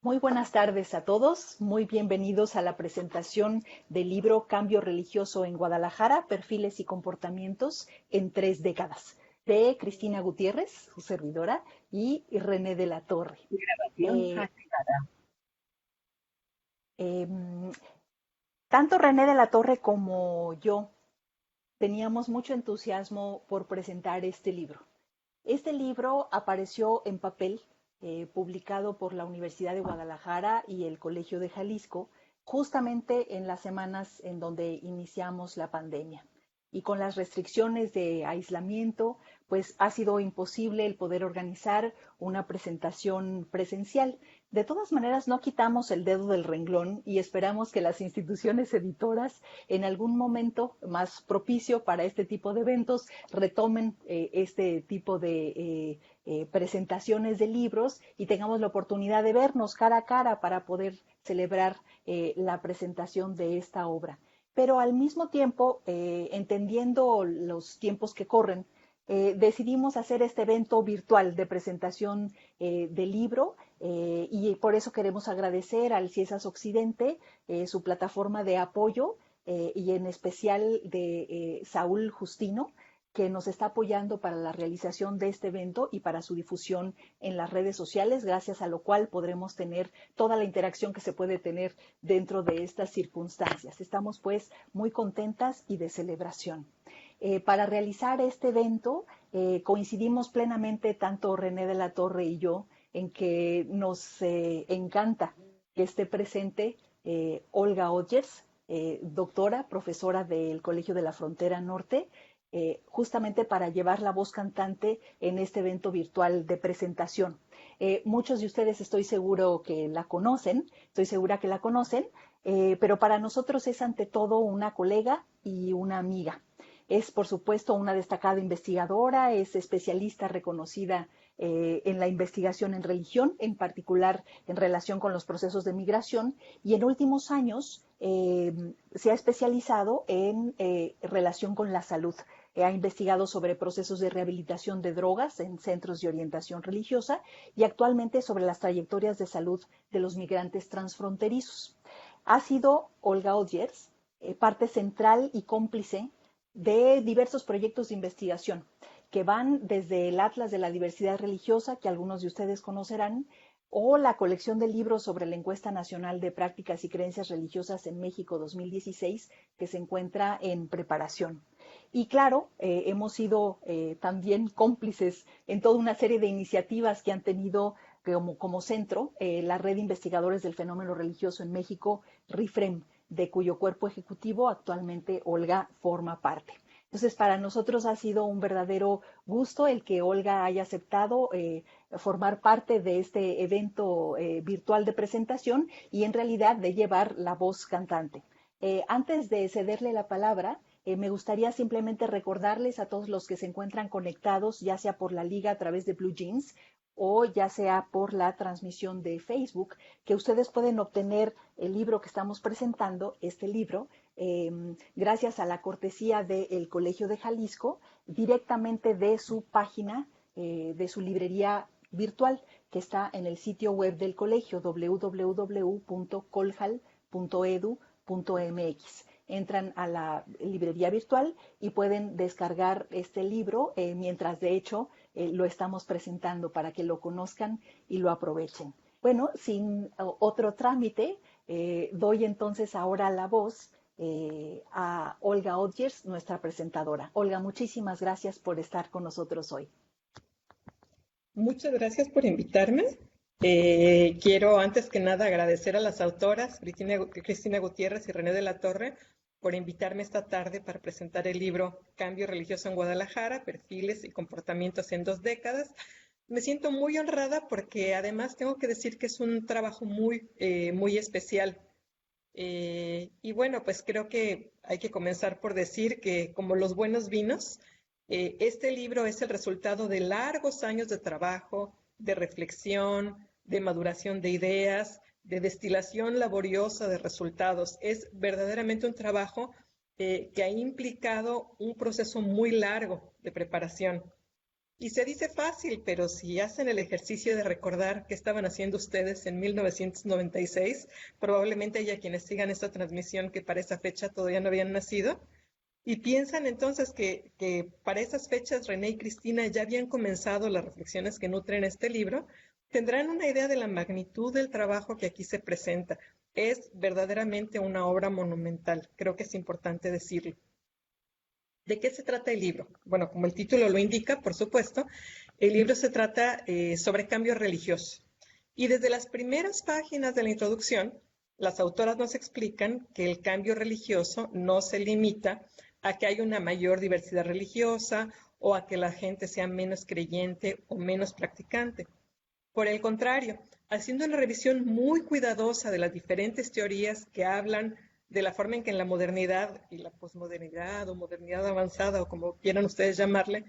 Muy buenas tardes a todos, muy bienvenidos a la presentación del libro Cambio Religioso en Guadalajara, Perfiles y Comportamientos en 3 décadas, de Cristina Gutiérrez, su servidora, y René de la Torre. Grabación Eh, activada. em, Tanto René de la Torre como yo teníamos mucho entusiasmo por presentar este libro. Este libro apareció en papel, publicado por la Universidad de Guadalajara y el Colegio de Jalisco, justamente en las semanas en donde iniciamos la pandemia. Y con las restricciones de aislamiento, pues ha sido imposible el poder organizar una presentación presencial. De todas maneras, no quitamos el dedo del renglón y esperamos que las instituciones editoras en algún momento más propicio para este tipo de eventos retomen este tipo de presentaciones de libros y tengamos la oportunidad de vernos cara a cara para poder celebrar la presentación de esta obra. Pero al mismo tiempo, entendiendo los tiempos que corren, decidimos hacer este evento virtual de presentación del libro y por eso queremos agradecer al CIESAS Occidente su plataforma de apoyo y en especial de Saúl Justino, que nos está apoyando para la realización de este evento y para su difusión en las redes sociales, gracias a lo cual podremos tener toda la interacción que se puede tener dentro de estas circunstancias. Estamos pues muy contentas y de celebración. Para realizar este evento coincidimos plenamente tanto René de la Torre y yo en que nos encanta que esté presente Olga Odgers, doctora, profesora del Colegio de la Frontera Norte, justamente para llevar la voz cantante en este evento virtual de presentación. Muchos de ustedes estoy seguro que la conocen, estoy segura que la conocen, pero para nosotros es ante todo una colega y una amiga. Es, por supuesto, una destacada investigadora, es especialista reconocida en la investigación en religión, en particular en relación con los procesos de migración, y en últimos años se ha especializado en relación con la salud. Ha investigado sobre procesos de rehabilitación de drogas en centros de orientación religiosa y actualmente sobre las trayectorias de salud de los migrantes transfronterizos. Ha sido Olga Odgers parte central y cómplice de diversos proyectos de investigación que van desde el Atlas de la Diversidad Religiosa, que algunos de ustedes conocerán, o la colección de libros sobre la Encuesta Nacional de Prácticas y Creencias Religiosas en México 2016, que se encuentra en preparación. Y claro, hemos sido también cómplices en toda una serie de iniciativas que han tenido como centro la Red de Investigadores del Fenómeno Religioso en México, RIFREM, de cuyo cuerpo ejecutivo actualmente Olga forma parte. Entonces, para nosotros ha sido un verdadero gusto el que Olga haya aceptado formar parte de este evento virtual de presentación y en realidad de llevar la voz cantante. Antes de cederle la palabra, me gustaría simplemente recordarles a todos los que se encuentran conectados, ya sea por la liga a través de Blue Jeans o ya sea por la transmisión de Facebook, que ustedes pueden obtener el libro que estamos presentando, este libro, gracias a la cortesía del Colegio de Jalisco, directamente de su página, de su librería virtual, que está en el sitio web del colegio www.colhal.edu.mx. Entran a la librería virtual y pueden descargar este libro mientras de hecho lo estamos presentando para que lo conozcan y lo aprovechen. Bueno, sin otro trámite, doy entonces ahora la voz a Olga Odgers, nuestra presentadora. Olga, muchísimas gracias por estar con nosotros hoy. Muchas gracias por invitarme. Quiero antes que nada agradecer a las autoras, Cristina Gutiérrez y René de la Torre, por invitarme esta tarde para presentar el libro Cambio Religioso en Guadalajara, Perfiles y Comportamientos en 2 décadas. Me siento muy honrada porque además tengo que decir que es un trabajo muy especial. Y bueno, pues creo que hay que comenzar por decir que como los buenos vinos, este libro es el resultado de largos años de trabajo, de reflexión, de maduración de ideas, de destilación laboriosa de resultados. Es verdaderamente un trabajo que ha implicado un proceso muy largo de preparación. Y se dice fácil, pero si hacen el ejercicio de recordar qué estaban haciendo ustedes en 1996, probablemente haya quienes sigan esta transmisión que para esa fecha todavía no habían nacido, y piensan entonces que para esas fechas René y Cristina ya habían comenzado las reflexiones que nutren este libro, tendrán una idea de la magnitud del trabajo que aquí se presenta. Es verdaderamente una obra monumental, creo que es importante decirlo. ¿De qué se trata el libro? Bueno, como el título lo indica, por supuesto, el libro se trata sobre cambio religioso. Y desde las primeras páginas de la introducción, las autoras nos explican que el cambio religioso no se limita a que haya una mayor diversidad religiosa o a que la gente sea menos creyente o menos practicante. Por el contrario, haciendo una revisión muy cuidadosa de las diferentes teorías que hablan de la forma en que en la modernidad y la posmodernidad o modernidad avanzada o como quieran ustedes llamarle,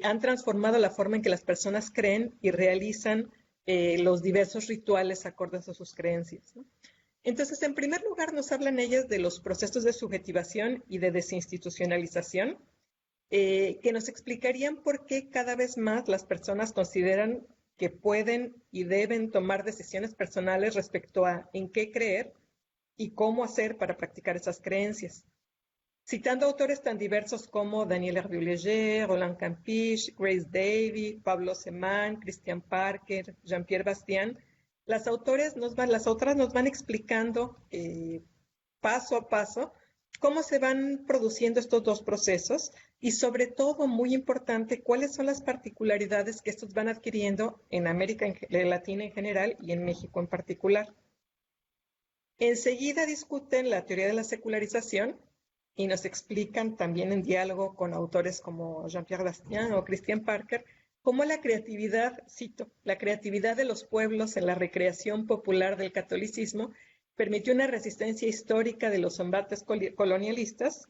han transformado la forma en que las personas creen y realizan los diversos rituales acordes a sus creencias, ¿no? Entonces, en primer lugar, nos hablan ellas de los procesos de subjetivación y de desinstitucionalización, que nos explicarían por qué cada vez más las personas consideran que pueden y deben tomar decisiones personales respecto a en qué creer y cómo hacer para practicar esas creencias. Citando autores tan diversos como Daniel Hervieux-Léger, Roland Campiche, Grace Davy, Pablo Semán, Christian Parker, Jean-Pierre Bastian, las autoras nos van explicando paso a paso cómo se van produciendo estos dos procesos y sobre todo, muy importante, cuáles son las particularidades que estos van adquiriendo en América Latina en general y en México en particular. Enseguida discuten la teoría de la secularización y nos explican también en diálogo con autores como Jean-Pierre Bastian o Christian Parker cómo la creatividad, cito, la creatividad de los pueblos en la recreación popular del catolicismo permitió una resistencia histórica de los embates colonialistas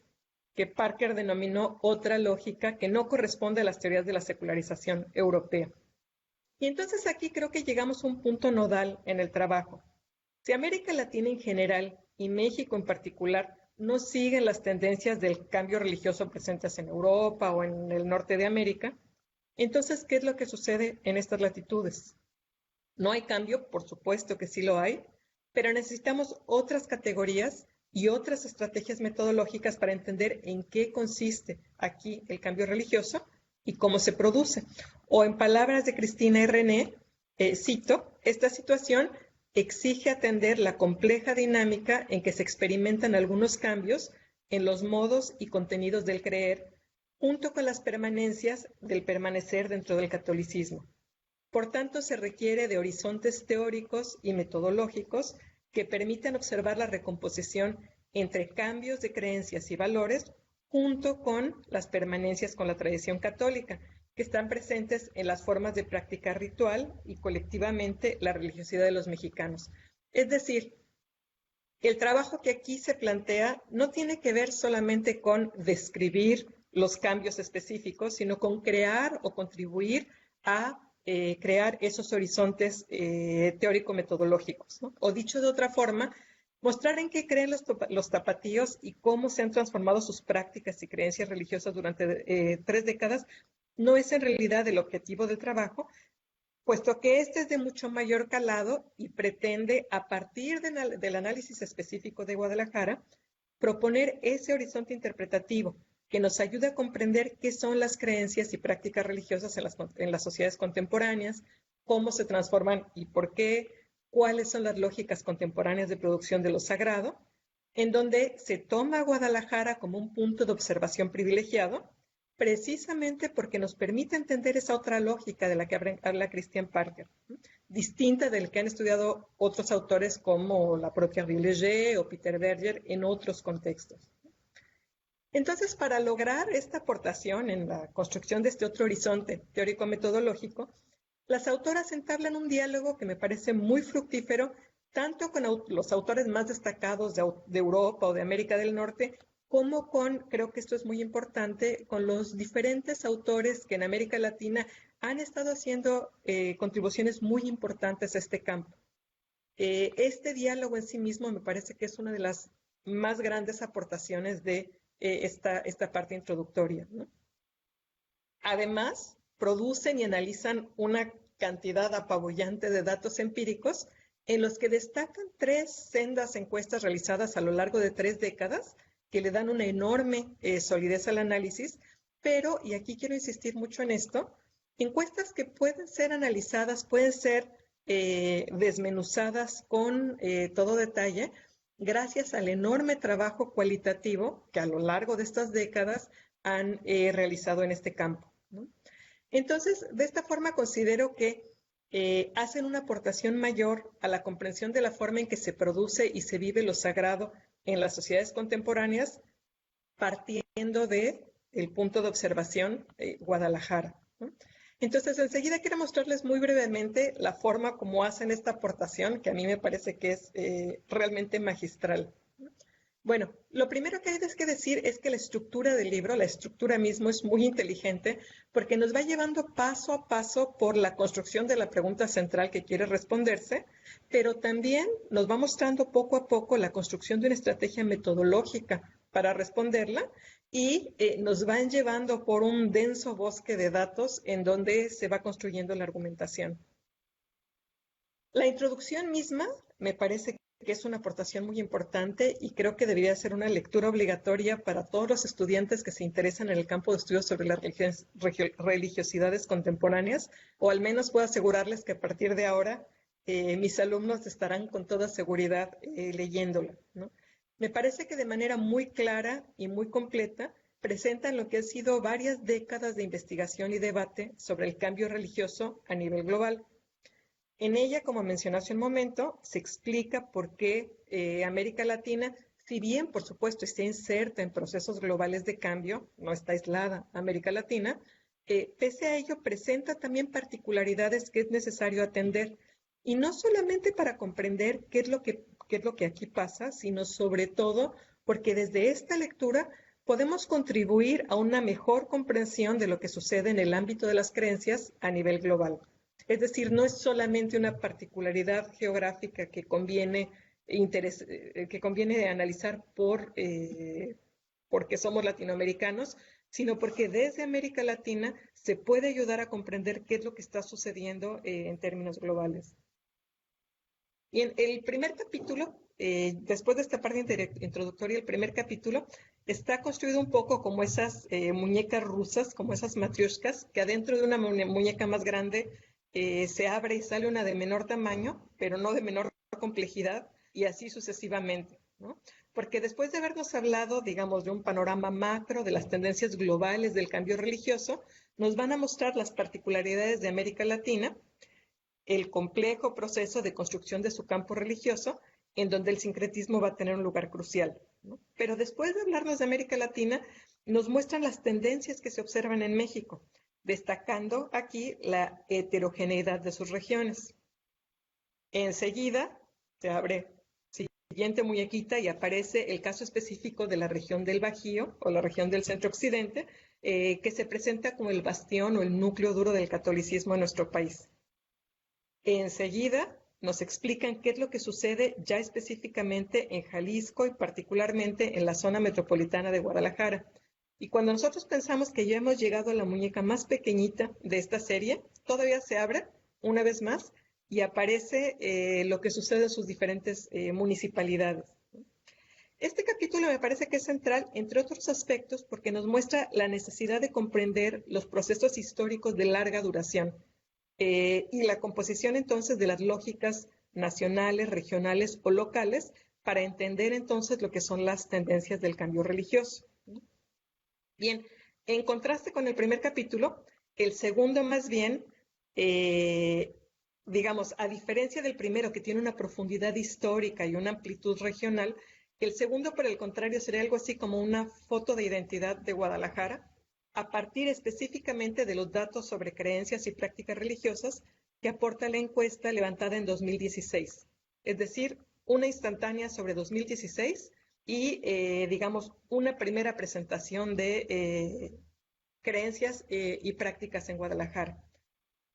que Parker denominó otra lógica que no corresponde a las teorías de la secularización europea. Y entonces aquí creo que llegamos a un punto nodal en el trabajo. Si América Latina en general y México en particular no siguen las tendencias del cambio religioso presentes en Europa o en el norte de América, entonces, ¿qué es lo que sucede en estas latitudes? No hay cambio, por supuesto que sí lo hay, pero necesitamos otras categorías y otras estrategias metodológicas para entender en qué consiste aquí el cambio religioso y cómo se produce. O en palabras de Cristina y René, cito, esta situación exige atender la compleja dinámica en que se experimentan algunos cambios en los modos y contenidos del creer, junto con las permanencias del permanecer dentro del catolicismo. Por tanto, se requiere de horizontes teóricos y metodológicos que permitan observar la recomposición entre cambios de creencias y valores junto con las permanencias con la tradición católica, que están presentes en las formas de práctica ritual y colectivamente la religiosidad de los mexicanos. Es decir, el trabajo que aquí se plantea no tiene que ver solamente con describir los cambios específicos, sino con crear o contribuir a crear esos horizontes teórico-metodológicos, ¿no? O dicho de otra forma, mostrar en qué creen los tapatíos y cómo se han transformado sus prácticas y creencias religiosas durante 3 décadas no es en realidad el objetivo del trabajo, puesto que este es de mucho mayor calado y pretende, a partir del análisis específico de Guadalajara, proponer ese horizonte interpretativo que nos ayuda a comprender qué son las creencias y prácticas religiosas en las sociedades contemporáneas, cómo se transforman y por qué, cuáles son las lógicas contemporáneas de producción de lo sagrado, en donde se toma a Guadalajara como un punto de observación privilegiado, precisamente porque nos permite entender esa otra lógica de la que habla Christian Parker, ¿no? Distinta del que han estudiado otros autores como la propia Hervieux-Léger o Peter Berger en otros contextos. Entonces, para lograr esta aportación en la construcción de este otro horizonte teórico-metodológico, las autoras entablan un diálogo que me parece muy fructífero, tanto con los autores más destacados de Europa o de América del Norte, como con, creo que esto es muy importante, con los diferentes autores que en América Latina han estado haciendo contribuciones muy importantes a este campo. Este diálogo en sí mismo me parece que es una de las más grandes aportaciones de esta parte introductoria, ¿no? Además, producen y analizan una cantidad apabullante de datos empíricos en los que destacan 3 sendas encuestas realizadas a lo largo de 3 décadas que le dan una enorme solidez al análisis, pero, y aquí quiero insistir mucho en esto, encuestas que pueden ser analizadas, pueden ser desmenuzadas con todo detalle, gracias al enorme trabajo cualitativo que a lo largo de estas décadas han realizado en este campo, ¿no? Entonces, de esta forma considero que hacen una aportación mayor a la comprensión de la forma en que se produce y se vive lo sagrado en las sociedades contemporáneas, partiendo de el punto de observación Guadalajara, ¿no? Entonces, enseguida quiero mostrarles muy brevemente la forma como hacen esta aportación, que a mí me parece que es realmente magistral. Bueno, lo primero que hay que decir es que la estructura del libro, la estructura mismo es muy inteligente porque nos va llevando paso a paso por la construcción de la pregunta central que quiere responderse, pero también nos va mostrando poco a poco la construcción de una estrategia metodológica para responderla y nos van llevando por un denso bosque de datos en donde se va construyendo la argumentación. La introducción misma me parece que es una aportación muy importante y creo que debería ser una lectura obligatoria para todos los estudiantes que se interesan en el campo de estudios sobre las religiosidades contemporáneas, o al menos puedo asegurarles que a partir de ahora mis alumnos estarán con toda seguridad leyéndola, ¿no? Me parece que de manera muy clara y muy completa presentan lo que han sido varias décadas de investigación y debate sobre el cambio religioso a nivel global. En ella, como mencioné hace un momento, se explica por qué América Latina, si bien por supuesto está inserta en procesos globales de cambio, no está aislada América Latina, pese a ello presenta también particularidades que es necesario atender. Y no solamente para comprender qué es lo que aquí pasa, sino sobre todo porque desde esta lectura podemos contribuir a una mejor comprensión de lo que sucede en el ámbito de las creencias a nivel global. Es decir, no es solamente una particularidad geográfica que conviene analizar porque somos latinoamericanos, sino porque desde América Latina se puede ayudar a comprender qué es lo que está sucediendo en términos globales. Y en el primer capítulo, después de esta parte introductoria, el primer capítulo está construido un poco como esas muñecas rusas, como esas matrioshkas, que adentro de una muñeca más grande se abre y sale una de menor tamaño, pero no de menor complejidad, y así sucesivamente, ¿no? Porque después de habernos hablado, digamos, de un panorama macro, de las tendencias globales del cambio religioso, nos van a mostrar las particularidades de América Latina, el complejo proceso de construcción de su campo religioso, en donde el sincretismo va a tener un lugar crucial, ¿no? Pero después de hablarnos de América Latina, nos muestran las tendencias que se observan en México, destacando aquí la heterogeneidad de sus regiones. Enseguida se abre siguiente muñequita y aparece el caso específico de la región del Bajío o la región del centro occidente, que se presenta como el bastión o el núcleo duro del catolicismo en nuestro país. Enseguida nos explican qué es lo que sucede ya específicamente en Jalisco y particularmente en la zona metropolitana de Guadalajara. Y cuando nosotros pensamos que ya hemos llegado a la muñeca más pequeñita de esta serie, todavía se abre una vez más y aparece lo que sucede en sus diferentes municipalidades. Este capítulo me parece que es central, entre otros aspectos, porque nos muestra la necesidad de comprender los procesos históricos de larga duración y la composición entonces de las lógicas nacionales, regionales o locales para entender entonces lo que son las tendencias del cambio religioso. Bien, en contraste con el primer capítulo, el segundo más bien, digamos, a diferencia del primero que tiene una profundidad histórica y una amplitud regional, el segundo, por el contrario, sería algo así como una foto de identidad de Guadalajara, a partir específicamente de los datos sobre creencias y prácticas religiosas que aporta la encuesta levantada en 2016. Es decir, una instantánea sobre 2016 y, digamos, una primera presentación de creencias y prácticas en Guadalajara.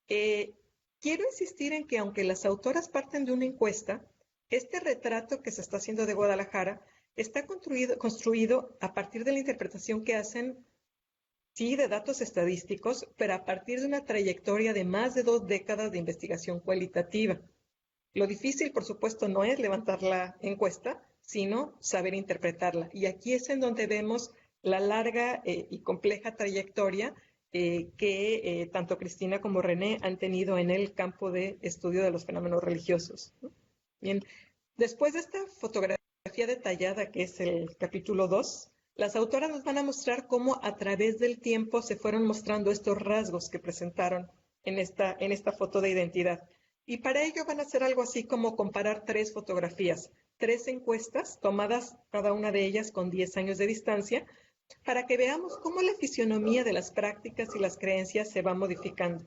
Quiero insistir en que aunque las autoras parten de una encuesta, este retrato que se está haciendo de Guadalajara está construido a partir de la interpretación que hacen sí, de datos estadísticos, pero a partir de una trayectoria de más de 2 décadas de investigación cualitativa. Lo difícil, por supuesto, no es levantar la encuesta, sino saber interpretarla. Y aquí es en donde vemos la larga y compleja trayectoria que tanto Cristina como René han tenido en el campo de estudio de los fenómenos religiosos. Bien, después de esta fotografía detallada, que es el capítulo 2, las autoras nos van a mostrar cómo a través del tiempo se fueron mostrando estos rasgos que presentaron en esta foto de identidad. Y para ello van a hacer algo así como comparar 3 fotografías, 3 encuestas tomadas cada una de ellas con 10 años de distancia, para que veamos cómo la fisionomía de las prácticas y las creencias se va modificando.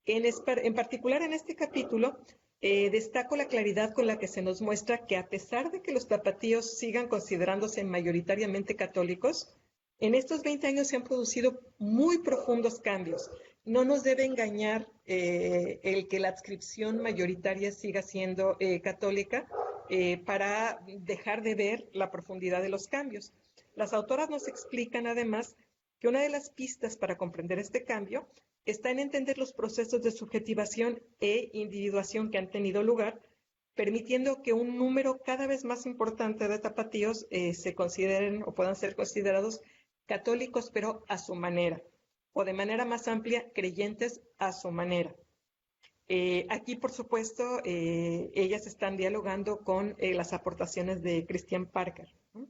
En particular en este capítulo, destaco la claridad con la que se nos muestra que a pesar de que los tapatíos sigan considerándose mayoritariamente católicos, en estos 20 años se han producido muy profundos cambios. No nos debe engañar el que la adscripción mayoritaria siga siendo católica para dejar de ver la profundidad de los cambios. Las autoras nos explican además que una de las pistas para comprender este cambio está en entender los procesos de subjetivación e individuación que han tenido lugar, permitiendo que un número cada vez más importante de tapatíos se consideren o puedan ser considerados católicos, pero a su manera, o de manera más amplia, creyentes a su manera. Aquí, por supuesto, ellas están dialogando con las aportaciones de Christian Parker, ¿no?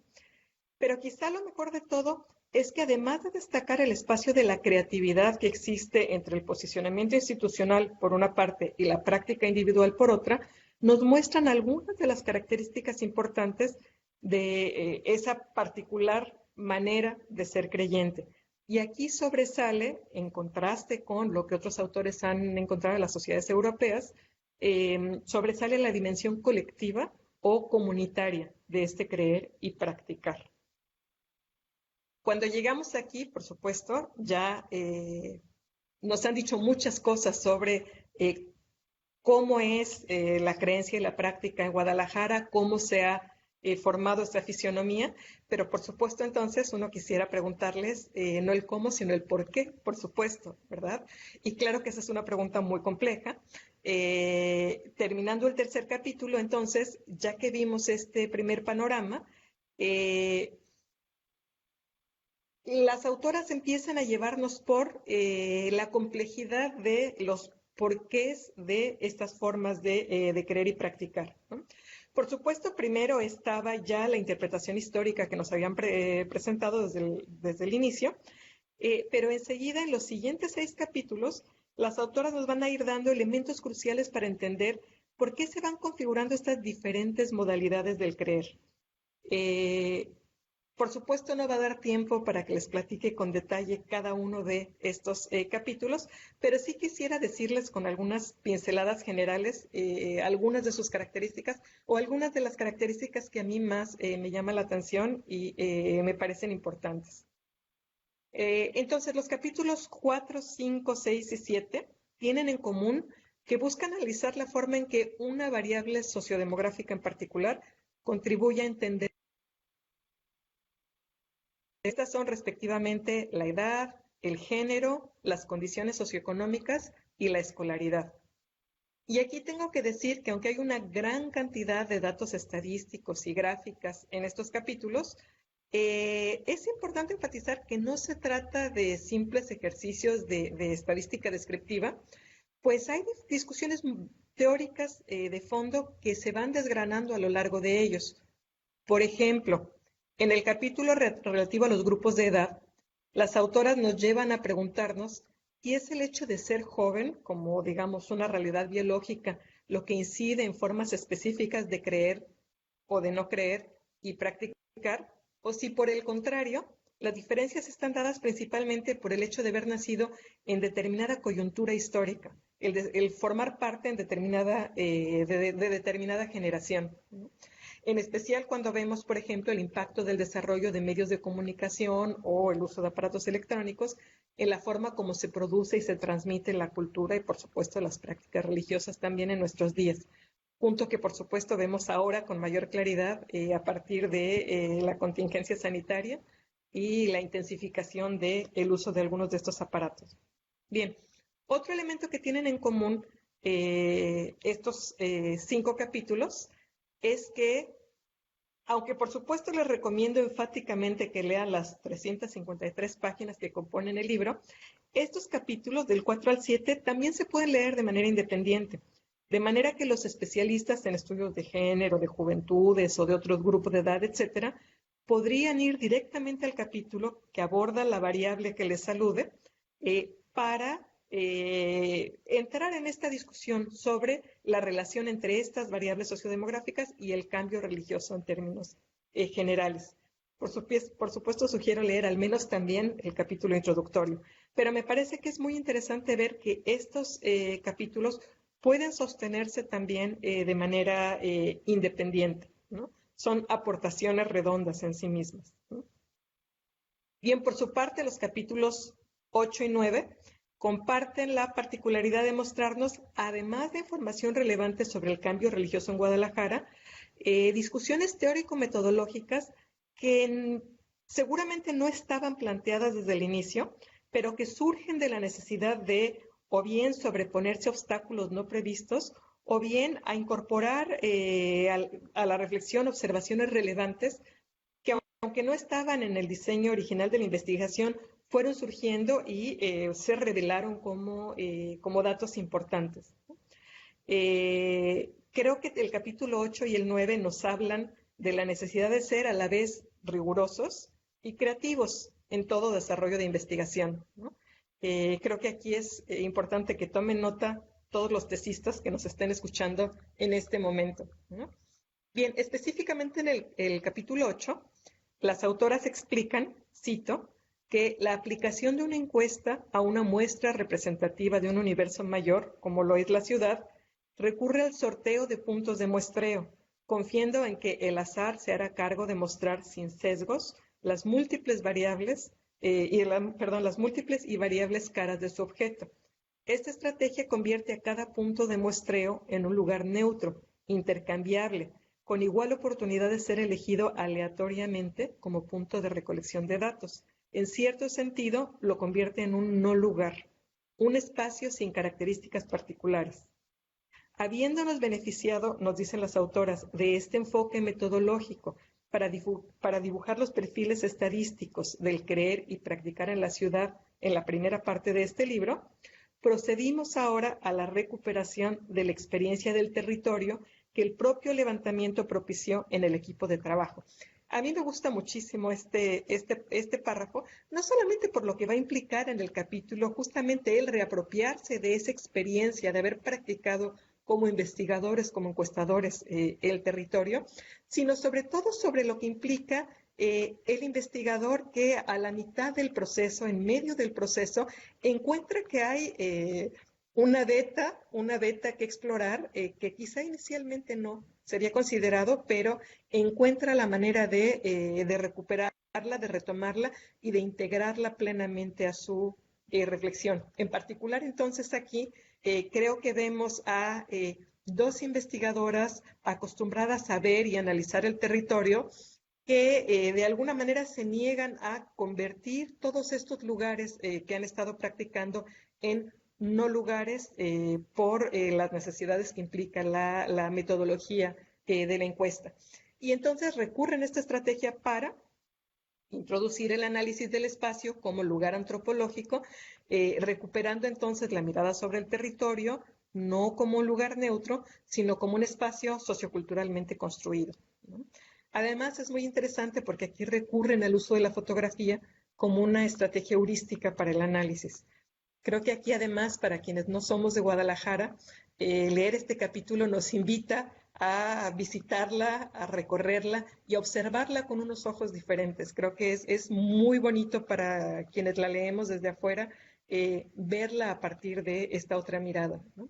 Pero quizá lo mejor de todo es que además de destacar el espacio de la creatividad que existe entre el posicionamiento institucional por una parte y la práctica individual por otra, nos muestran algunas de las características importantes de esa particular manera de ser creyente. Y aquí sobresale, en contraste con lo que otros autores han encontrado en las sociedades europeas, sobresale la dimensión colectiva o comunitaria de este creer y practicar. Cuando llegamos aquí, por supuesto, ya nos han dicho muchas cosas sobre cómo es la creencia y la práctica en Guadalajara, cómo se ha formado esta fisionomía, pero por supuesto entonces uno quisiera preguntarles no el cómo, sino el por qué, por supuesto, ¿verdad? Y claro que esa es una pregunta muy compleja. Terminando el tercer capítulo, entonces, ya que vimos este primer panorama, las autoras empiezan a llevarnos por la complejidad de los porqués de estas formas de creer y practicar, ¿no? Por supuesto, primero estaba ya la interpretación histórica que nos habían presentado desde el inicio, pero enseguida, en los siguientes 6 capítulos, las autoras nos van a ir dando elementos cruciales para entender por qué se van configurando estas diferentes modalidades del creer. Por supuesto, no va a dar tiempo para que les platique con detalle cada uno de estos capítulos, pero sí quisiera decirles con algunas pinceladas generales algunas de sus características o algunas de las características que a mí más me llaman la atención y me parecen importantes. Entonces, los capítulos 4, 5, 6 y 7 tienen en común que buscan analizar la forma en que una variable sociodemográfica en particular contribuye a entender. Estas son respectivamente la edad, el género, las condiciones socioeconómicas y la escolaridad. Y aquí tengo que decir que aunque hay una gran cantidad de datos estadísticos y gráficas en estos capítulos, es importante enfatizar que no se trata de simples ejercicios de estadística descriptiva, pues hay discusiones teóricas de fondo que se van desgranando a lo largo de ellos. Por ejemplo, en el capítulo relativo a los grupos de edad, las autoras nos llevan a preguntarnos si es el hecho de ser joven, como digamos una realidad biológica, lo que incide en formas específicas de creer o de no creer y practicar, o si por el contrario, las diferencias están dadas principalmente por el hecho de haber nacido en determinada coyuntura histórica, el formar parte en de determinada generación, ¿no? En especial cuando vemos, por ejemplo, el impacto del desarrollo de medios de comunicación o el uso de aparatos electrónicos en la forma como se produce y se transmite la cultura y, por supuesto, las prácticas religiosas también en nuestros días. Punto que, por supuesto, vemos ahora con mayor claridad a partir de la contingencia sanitaria y la intensificación del uso de algunos de estos aparatos. Bien, otro elemento que tienen en común estos 5 capítulos es que, aunque por supuesto les recomiendo enfáticamente que lean las 353 páginas que componen el libro, estos capítulos del 4 al 7 también se pueden leer de manera independiente, de manera que los especialistas en estudios de género, de juventudes o de otros grupos de edad, etcétera, podrían ir directamente al capítulo que aborda la variable que les alude para entrar en esta discusión sobre la relación entre estas variables sociodemográficas y el cambio religioso en términos generales. Por supuesto, sugiero leer al menos también el capítulo introductorio, pero me parece que es muy interesante ver que estos capítulos pueden sostenerse también de manera independiente, ¿no? Son aportaciones redondas en sí mismas, ¿no? Bien, por su parte, los capítulos 8 y 9 comparten la particularidad de mostrarnos, además de información relevante sobre el cambio religioso en Guadalajara, discusiones teórico-metodológicas que seguramente no estaban planteadas desde el inicio, pero que surgen de la necesidad de o bien sobreponerse a obstáculos no previstos, o bien a incorporar a la reflexión observaciones relevantes que, aunque no estaban en el diseño original de la investigación, fueron surgiendo y se revelaron como datos importantes. Creo que el capítulo 8 y el 9 nos hablan de la necesidad de ser a la vez rigurosos y creativos en todo desarrollo de investigación, ¿no? Creo que aquí es importante que tomen nota todos los tesistas que nos estén escuchando en este momento, ¿no? Bien, específicamente en el capítulo 8, las autoras explican, cito, que la aplicación de una encuesta a una muestra representativa de un universo mayor, como lo es la ciudad, recurre al sorteo de puntos de muestreo, confiando en que el azar se hará cargo de mostrar sin sesgos las múltiples variables las múltiples y variables caras de su objeto. Esta estrategia convierte a cada punto de muestreo en un lugar neutro, intercambiable, con igual oportunidad de ser elegido aleatoriamente como punto de recolección de datos. En cierto sentido, lo convierte en un no lugar, un espacio sin características particulares. Habiéndonos beneficiado, nos dicen las autoras, de este enfoque metodológico para dibujar los perfiles estadísticos del creer y practicar en la ciudad en la primera parte de este libro, procedimos ahora a la recuperación de la experiencia del territorio que el propio levantamiento propició en el equipo de trabajo. A mí me gusta muchísimo este párrafo, no solamente por lo que va a implicar en el capítulo justamente el reapropiarse de esa experiencia de haber practicado como investigadores, como encuestadores el territorio, sino sobre todo sobre lo que implica el investigador que a la mitad del proceso, en medio del proceso, encuentra que hay una beta que explorar, que quizá inicialmente no sería considerado, pero encuentra la manera de recuperarla, de retomarla y de integrarla plenamente a su reflexión. En particular, entonces, aquí creo que vemos a dos investigadoras acostumbradas a ver y analizar el territorio que de alguna manera se niegan a convertir todos estos lugares que han estado practicando en no lugares por las necesidades que implica la metodología de la encuesta. Y entonces recurren a esta estrategia para introducir el análisis del espacio como lugar antropológico, recuperando entonces la mirada sobre el territorio, no como un lugar neutro, sino como un espacio socioculturalmente construido, ¿no? Además, es muy interesante porque aquí recurren al uso de la fotografía como una estrategia heurística para el análisis. Creo que aquí, además, para quienes no somos de Guadalajara, leer este capítulo nos invita a visitarla, a recorrerla y a observarla con unos ojos diferentes. Creo que es muy bonito para quienes la leemos desde afuera verla a partir de esta otra mirada, ¿no?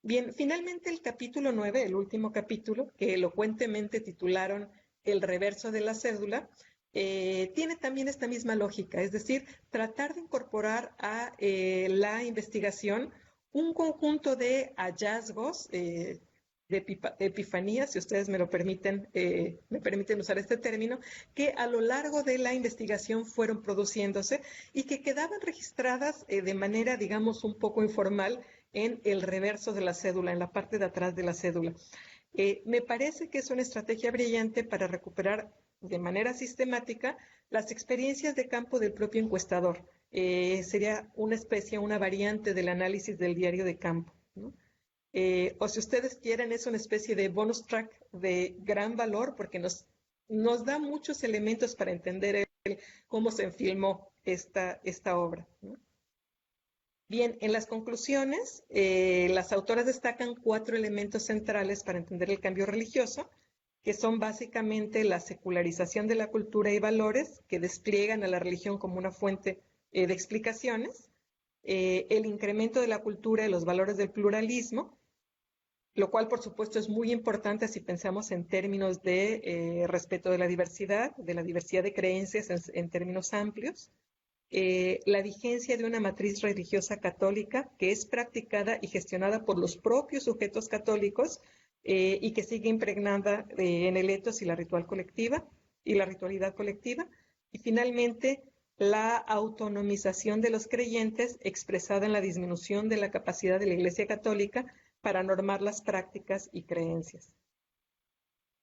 Bien, finalmente el capítulo 9, el último capítulo, que elocuentemente titularon El reverso de la cédula, tiene también esta misma lógica, es decir, tratar de incorporar a la investigación un conjunto de hallazgos, de de epifanía, si ustedes me permiten usar este término, que a lo largo de la investigación fueron produciéndose y que quedaban registradas de manera, digamos, un poco informal en el reverso de la cédula, en la parte de atrás de la cédula. Me parece que es una estrategia brillante para recuperar de manera sistemática las experiencias de campo del propio encuestador. Sería una especie, una variante del análisis del diario de campo, ¿no? O si ustedes quieren, es una especie de bonus track de gran valor porque nos da muchos elementos para entender cómo se filmó esta obra, ¿no? Bien, en las conclusiones, las autoras destacan 4 elementos centrales para entender el cambio religioso, que son básicamente la secularización de la cultura y valores, que despliegan a la religión como una fuente de explicaciones, el incremento de la cultura y los valores del pluralismo, lo cual por supuesto es muy importante si pensamos en términos de respeto de la diversidad de creencias en términos amplios, la vigencia de una matriz religiosa católica que es practicada y gestionada por los propios sujetos católicos y que sigue impregnada en el etos y la ritualidad colectiva, y finalmente la autonomización de los creyentes expresada en la disminución de la capacidad de la Iglesia Católica para normar las prácticas y creencias.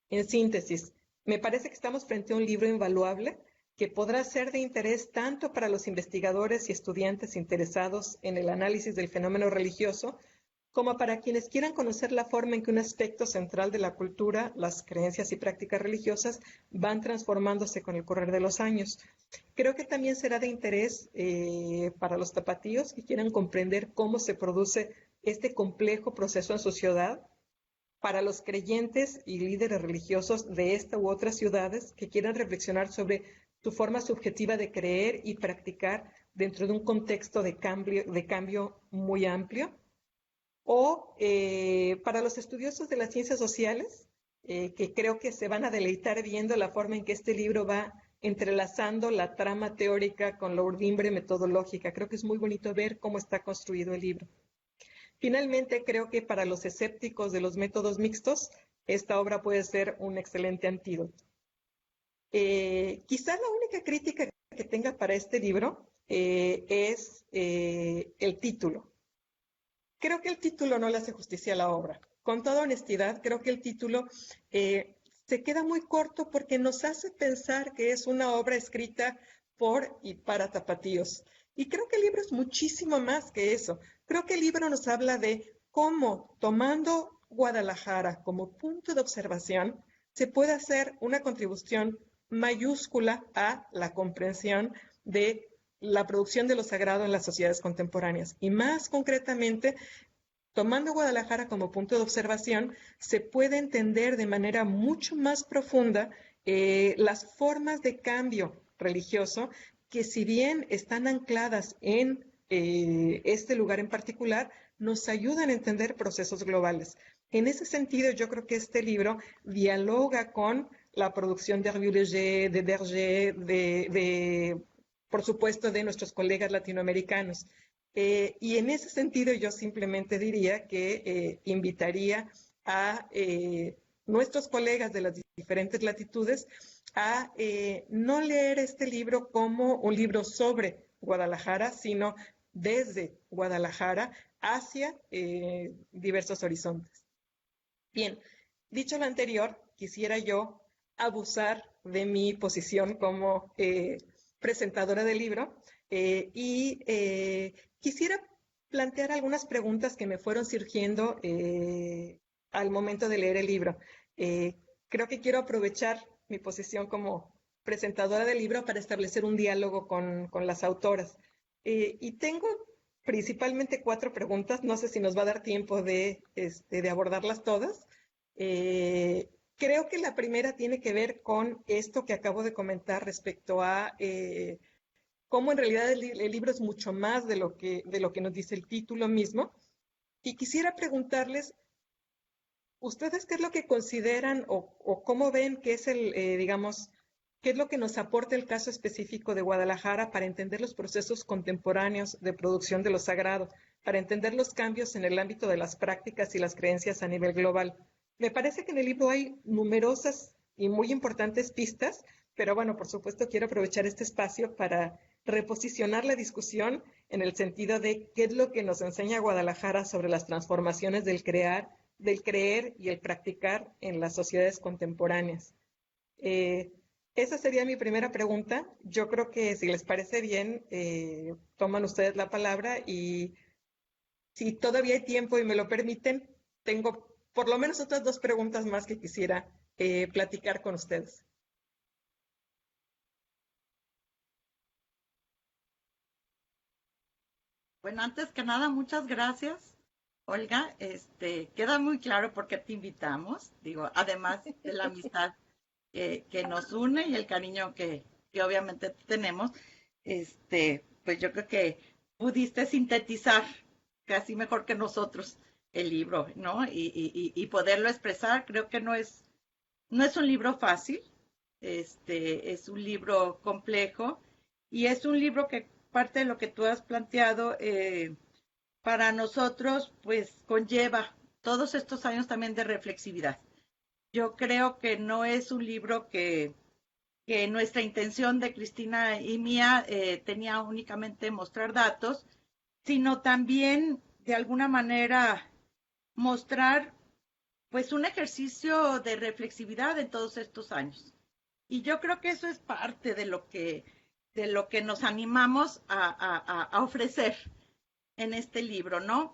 En síntesis, me parece que estamos frente a un libro invaluable que podrá ser de interés tanto para los investigadores y estudiantes interesados en el análisis del fenómeno religioso, como para quienes quieran conocer la forma en que un aspecto central de la cultura, las creencias y prácticas religiosas, van transformándose con el correr de los años. Creo que también será de interés para los tapatíos que quieran comprender cómo se produce este complejo proceso en su ciudad, para los creyentes y líderes religiosos de esta u otras ciudades que quieran reflexionar sobre su forma subjetiva de creer y practicar dentro de un contexto de cambio muy amplio, o para los estudiosos de las ciencias sociales, que creo que se van a deleitar viendo la forma en que este libro va entrelazando la trama teórica con la urdimbre metodológica. Creo que es muy bonito ver cómo está construido el libro. Finalmente, creo que para los escépticos de los métodos mixtos, esta obra puede ser un excelente antídoto. Quizá la única crítica que tenga para este libro es el título. Creo que el título no le hace justicia a la obra. Con toda honestidad, creo que el título se queda muy corto porque nos hace pensar que es una obra escrita por y para tapatíos. Y creo que el libro es muchísimo más que eso. Creo que el libro nos habla de cómo, tomando Guadalajara como punto de observación, se puede hacer una contribución mayúscula a la comprensión de la producción de lo sagrado en las sociedades contemporáneas. Y más concretamente, tomando Guadalajara como punto de observación, se puede entender de manera mucho más profunda las formas de cambio religioso que, si bien están ancladas en este lugar en particular, nos ayudan a entender procesos globales. En ese sentido, yo creo que este libro dialoga con la producción de Hervieux Léger, de Berger, por supuesto, de nuestros colegas latinoamericanos. Y en ese sentido, yo simplemente diría que invitaría a nuestros colegas de las diferentes latitudes a no leer este libro como un libro sobre Guadalajara, sino desde Guadalajara hacia diversos horizontes. Bien, dicho lo anterior, quisiera yo abusar de mi posición como presentadora del libro y quisiera plantear algunas preguntas que me fueron surgiendo al momento de leer el libro. Creo que quiero aprovechar mi posición como presentadora del libro para establecer un diálogo con las autoras. Y tengo principalmente 4 preguntas, no sé si nos va a dar tiempo de abordarlas todas. Creo que la primera tiene que ver con esto que acabo de comentar respecto a cómo en realidad el libro es mucho más de lo que nos dice el título mismo. Y quisiera preguntarles, ¿ustedes qué es lo que consideran o cómo ven que es digamos, qué es lo que nos aporta el caso específico de Guadalajara para entender los procesos contemporáneos de producción de lo sagrado, para entender los cambios en el ámbito de las prácticas y las creencias a nivel global? Me parece que en el libro hay numerosas y muy importantes pistas, pero bueno, por supuesto quiero aprovechar este espacio para reposicionar la discusión en el sentido de qué es lo que nos enseña Guadalajara sobre las transformaciones del creer y el practicar en las sociedades contemporáneas. Eh, Esa sería mi primera pregunta. Yo creo que si les parece bien, toman ustedes la palabra y si todavía hay tiempo y me lo permiten, tengo por lo menos otras dos preguntas más que quisiera platicar con ustedes. Bueno, antes que nada, muchas gracias, Olga. Queda muy claro por qué te invitamos. Digo, además de la amistad que nos une y el cariño que obviamente tenemos, pues yo creo que pudiste sintetizar casi mejor que nosotros el libro, ¿no? Y poderlo expresar, creo que no es un libro fácil, es un libro complejo y es un libro que parte de lo que tú has planteado para nosotros, pues conlleva todos estos años también de reflexividad. Yo creo que no es un libro que nuestra intención de Cristina y mía tenía únicamente mostrar datos, sino también de alguna manera mostrar pues un ejercicio de reflexividad en todos estos años. Y yo creo que eso es parte de lo que nos animamos a ofrecer en este libro, ¿no?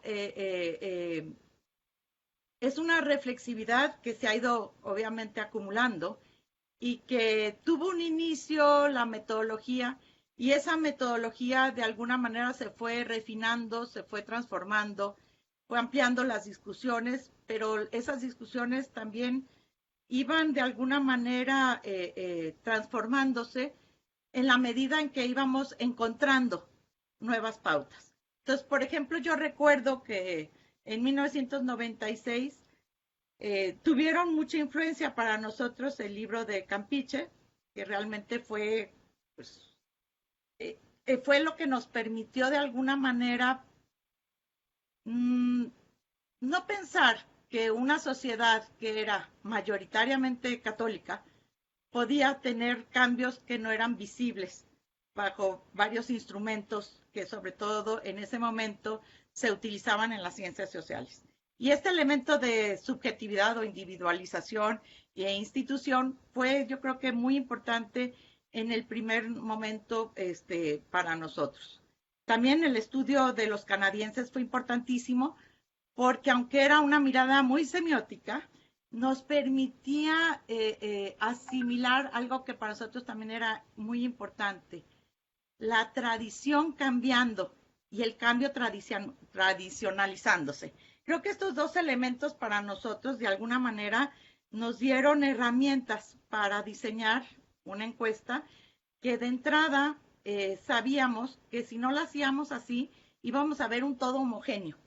Es una reflexividad que se ha ido obviamente acumulando y que tuvo un inicio la metodología y esa metodología de alguna manera se fue refinando, se fue transformando, fue ampliando las discusiones, pero esas discusiones también iban de alguna manera transformándose en la medida en que íbamos encontrando nuevas pautas. Entonces, por ejemplo, yo recuerdo que en 1996 tuvieron mucha influencia para nosotros el libro de Campeche, que realmente fue, pues, fue lo que nos permitió de alguna manera no pensar que una sociedad que era mayoritariamente católica podía tener cambios que no eran visibles bajo varios instrumentos que sobre todo en ese momento se utilizaban en las ciencias sociales. Y este elemento de subjetividad o individualización e institución fue, yo creo que muy importante en el primer momento para nosotros. También el estudio de los canadienses fue importantísimo porque aunque era una mirada muy semiótica, nos permitía asimilar algo que para nosotros también era muy importante, la tradición cambiando y el cambio tradicionalizándose. Creo que estos dos elementos para nosotros de alguna manera nos dieron herramientas para diseñar una encuesta que de entrada sabíamos que si no la hacíamos así íbamos a ver un todo homogéneo.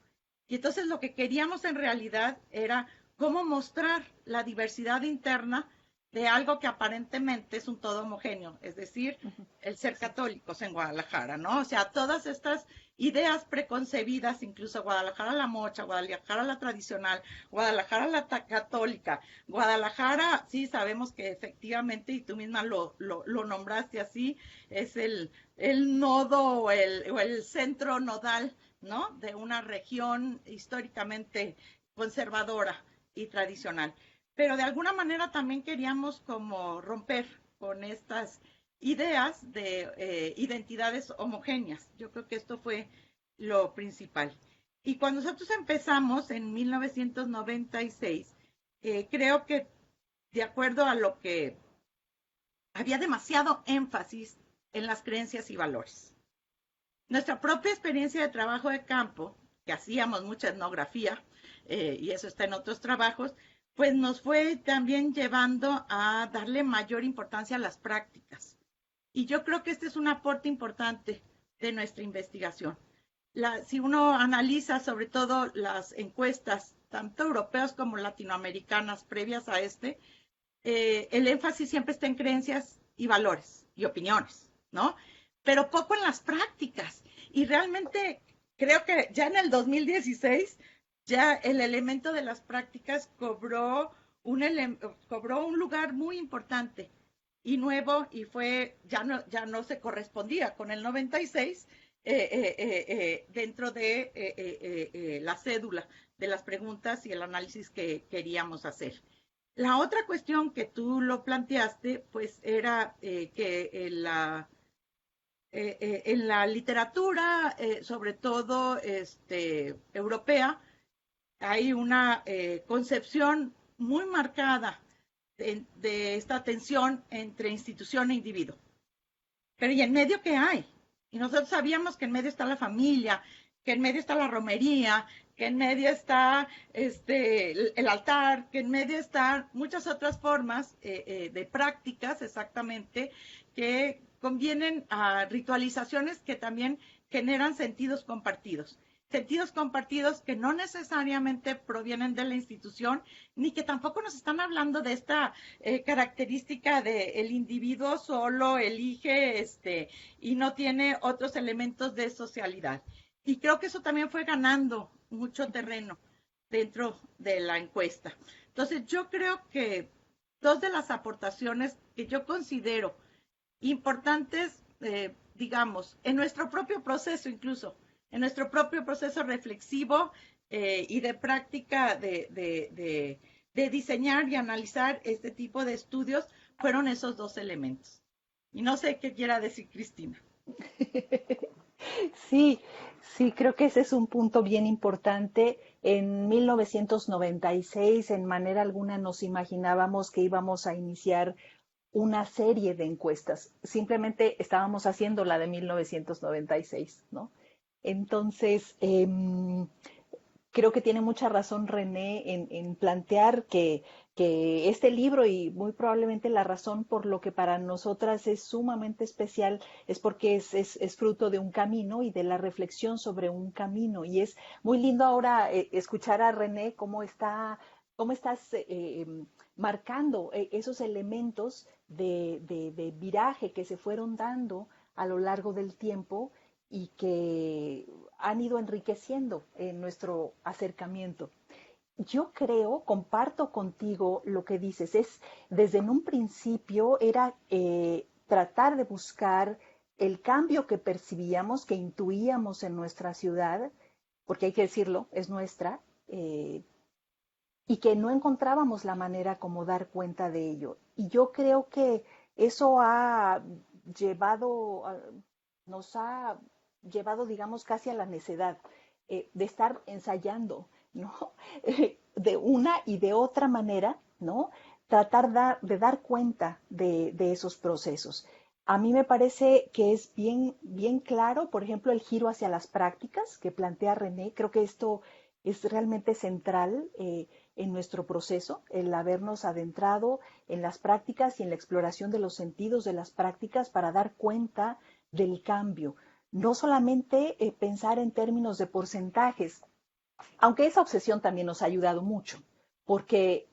Y entonces lo que queríamos en realidad era cómo mostrar la diversidad interna de algo que aparentemente es un todo homogéneo, es decir, el ser católicos en Guadalajara, ¿no? O sea, todas estas ideas preconcebidas, incluso Guadalajara la mocha, Guadalajara la tradicional, Guadalajara la católica, Guadalajara, sí, sabemos que efectivamente, y tú misma lo nombraste así, es el nodo o el centro nodal, ¿no? De una región históricamente conservadora y tradicional. Pero de alguna manera también queríamos como romper con estas ideas de identidades homogéneas. Yo creo que esto fue lo principal. Y cuando nosotros empezamos en 1996, creo que de acuerdo a lo que había demasiado énfasis en las creencias y valores. Nuestra propia experiencia de trabajo de campo, que hacíamos mucha etnografía, y eso está en otros trabajos, pues nos fue también llevando a darle mayor importancia a las prácticas. Y yo creo que este es un aporte importante de nuestra investigación. Si uno analiza sobre todo las encuestas, tanto europeas como latinoamericanas previas a el énfasis siempre está en creencias y valores y opiniones, ¿no? Pero poco en las prácticas. Y realmente creo que ya en el 2016 ya el elemento de las prácticas cobró un lugar muy importante y nuevo, y ya no se correspondía con el 96 dentro de la cédula de las preguntas y el análisis que queríamos hacer. La otra cuestión que tú lo planteaste, pues era que en la literatura, sobre todo europea, hay una concepción muy marcada de esta tensión entre institución e individuo. Pero ¿y en medio qué hay? Y nosotros sabíamos que en medio está la familia, que en medio está la romería, que en medio está el altar, que en medio están muchas otras formas de prácticas exactamente que convienen a ritualizaciones que también generan sentidos compartidos que no necesariamente provienen de la institución, ni que tampoco nos están hablando de esta característica de el individuo solo elige y no tiene otros elementos de socialidad. Y creo que eso también fue ganando mucho terreno dentro de la encuesta. Entonces, yo creo que dos de las aportaciones que yo considero importantes, digamos, en nuestro propio proceso incluso, en nuestro propio proceso reflexivo y de práctica de diseñar y analizar este tipo de estudios, fueron esos dos elementos. Y no sé qué quiera decir Cristina. Sí, sí, creo que ese es un punto bien importante. En 1996, en manera alguna nos imaginábamos que íbamos a iniciar una serie de encuestas. Simplemente estábamos haciendo la de 1996, ¿no? Entonces, creo que tiene mucha razón René en plantear que este libro, y muy probablemente la razón por lo que para nosotras es sumamente especial, es porque es fruto de un camino y de la reflexión sobre un camino. Y es muy lindo ahora escuchar a René cómo estás marcando esos elementos de viraje que se fueron dando a lo largo del tiempo y que han ido enriqueciendo nuestro acercamiento. Yo creo, comparto contigo lo que dices, es desde en un principio era tratar de buscar el cambio que percibíamos, que intuíamos en nuestra ciudad, porque hay que decirlo, es nuestra, y que no encontrábamos la manera como dar cuenta de ello. Y yo creo que eso llevado, nos ha llevado, digamos, casi a la necedad de estar ensayando, ¿no? De una y de otra manera, ¿no? Tratar de dar cuenta de esos procesos. A mí me parece que es bien claro, por ejemplo, el giro hacia las prácticas que plantea René. Creo que esto es realmente central en nuestro proceso, el habernos adentrado en las prácticas y en la exploración de los sentidos de las prácticas para dar cuenta del cambio. No solamente pensar en términos de porcentajes, aunque esa obsesión también nos ha ayudado mucho, porque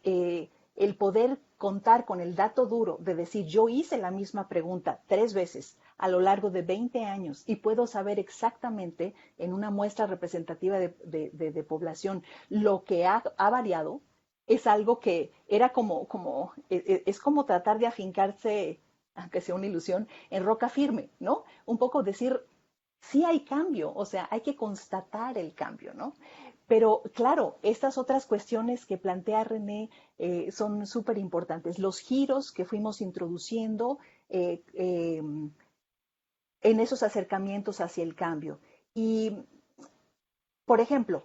el poder contar con el dato duro de decir yo hice la misma pregunta 3 veces a lo largo de 20 años y puedo saber exactamente en una muestra representativa de población lo que ha variado, es algo que era es como tratar de afincarse, aunque sea una ilusión, en roca firme, ¿no? Un poco decir, sí hay cambio, o sea, hay que constatar el cambio, ¿no? Pero claro, estas otras cuestiones que plantea René son súper importantes. Los giros que fuimos introduciendo en esos acercamientos hacia el cambio. Y, por ejemplo,